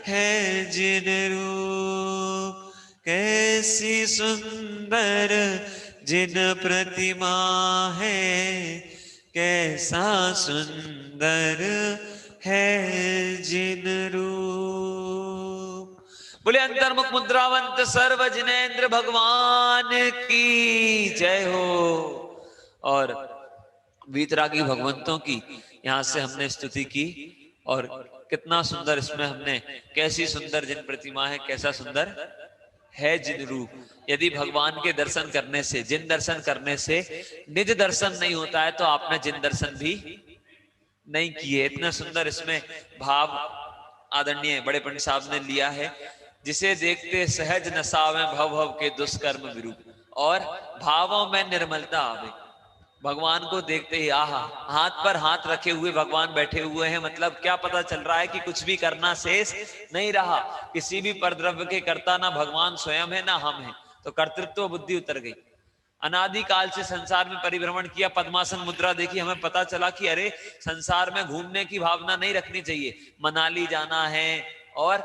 है जिन रूप, कैसी सुंदर जिन प्रतिमा है, कैसा सुंदर है जिन रूप। बोले अंतर्मुख मुद्रावंत सर्व जिनेन्द्र भगवान की जय हो। और वीतरागी भगवंतों की यहाँ से हमने स्तुति की, और कितना सुंदर इसमें हमने, कैसी सुंदर जिन प्रतिमा है, कैसा सुंदर है जिन रूप। यदि भगवान के दर्शन करने से, जिन दर्शन करने से निज दर्शन नहीं होता है, तो आपने जिन दर्शन भी नहीं किए। इतना सुंदर इसमें भाव आदरणीय बड़े पंडित साहब ने लिया है, जिसे देखते सहज नसावे भव भव के दुष्कर्म विरूप, और भावों में निर्मलता आवे। भगवान को देखते ही आहा, हाथ पर हाथ रखे हुए भगवान बैठे हुए हैं, मतलब क्या पता चल रहा है कि कुछ भी करना शेष नहीं रहा। किसी भी परद्रव्य के कर्ता ना भगवान स्वयं है ना हम हैं, तो कर्तृत्व बुद्धि उतर गई। अनादि काल से संसार में परिभ्रमण किया, पद्मासन मुद्रा देखी, हमें पता चला कि अरे संसार में घूमने की भावना नहीं रखनी चाहिए, मनाली जाना है और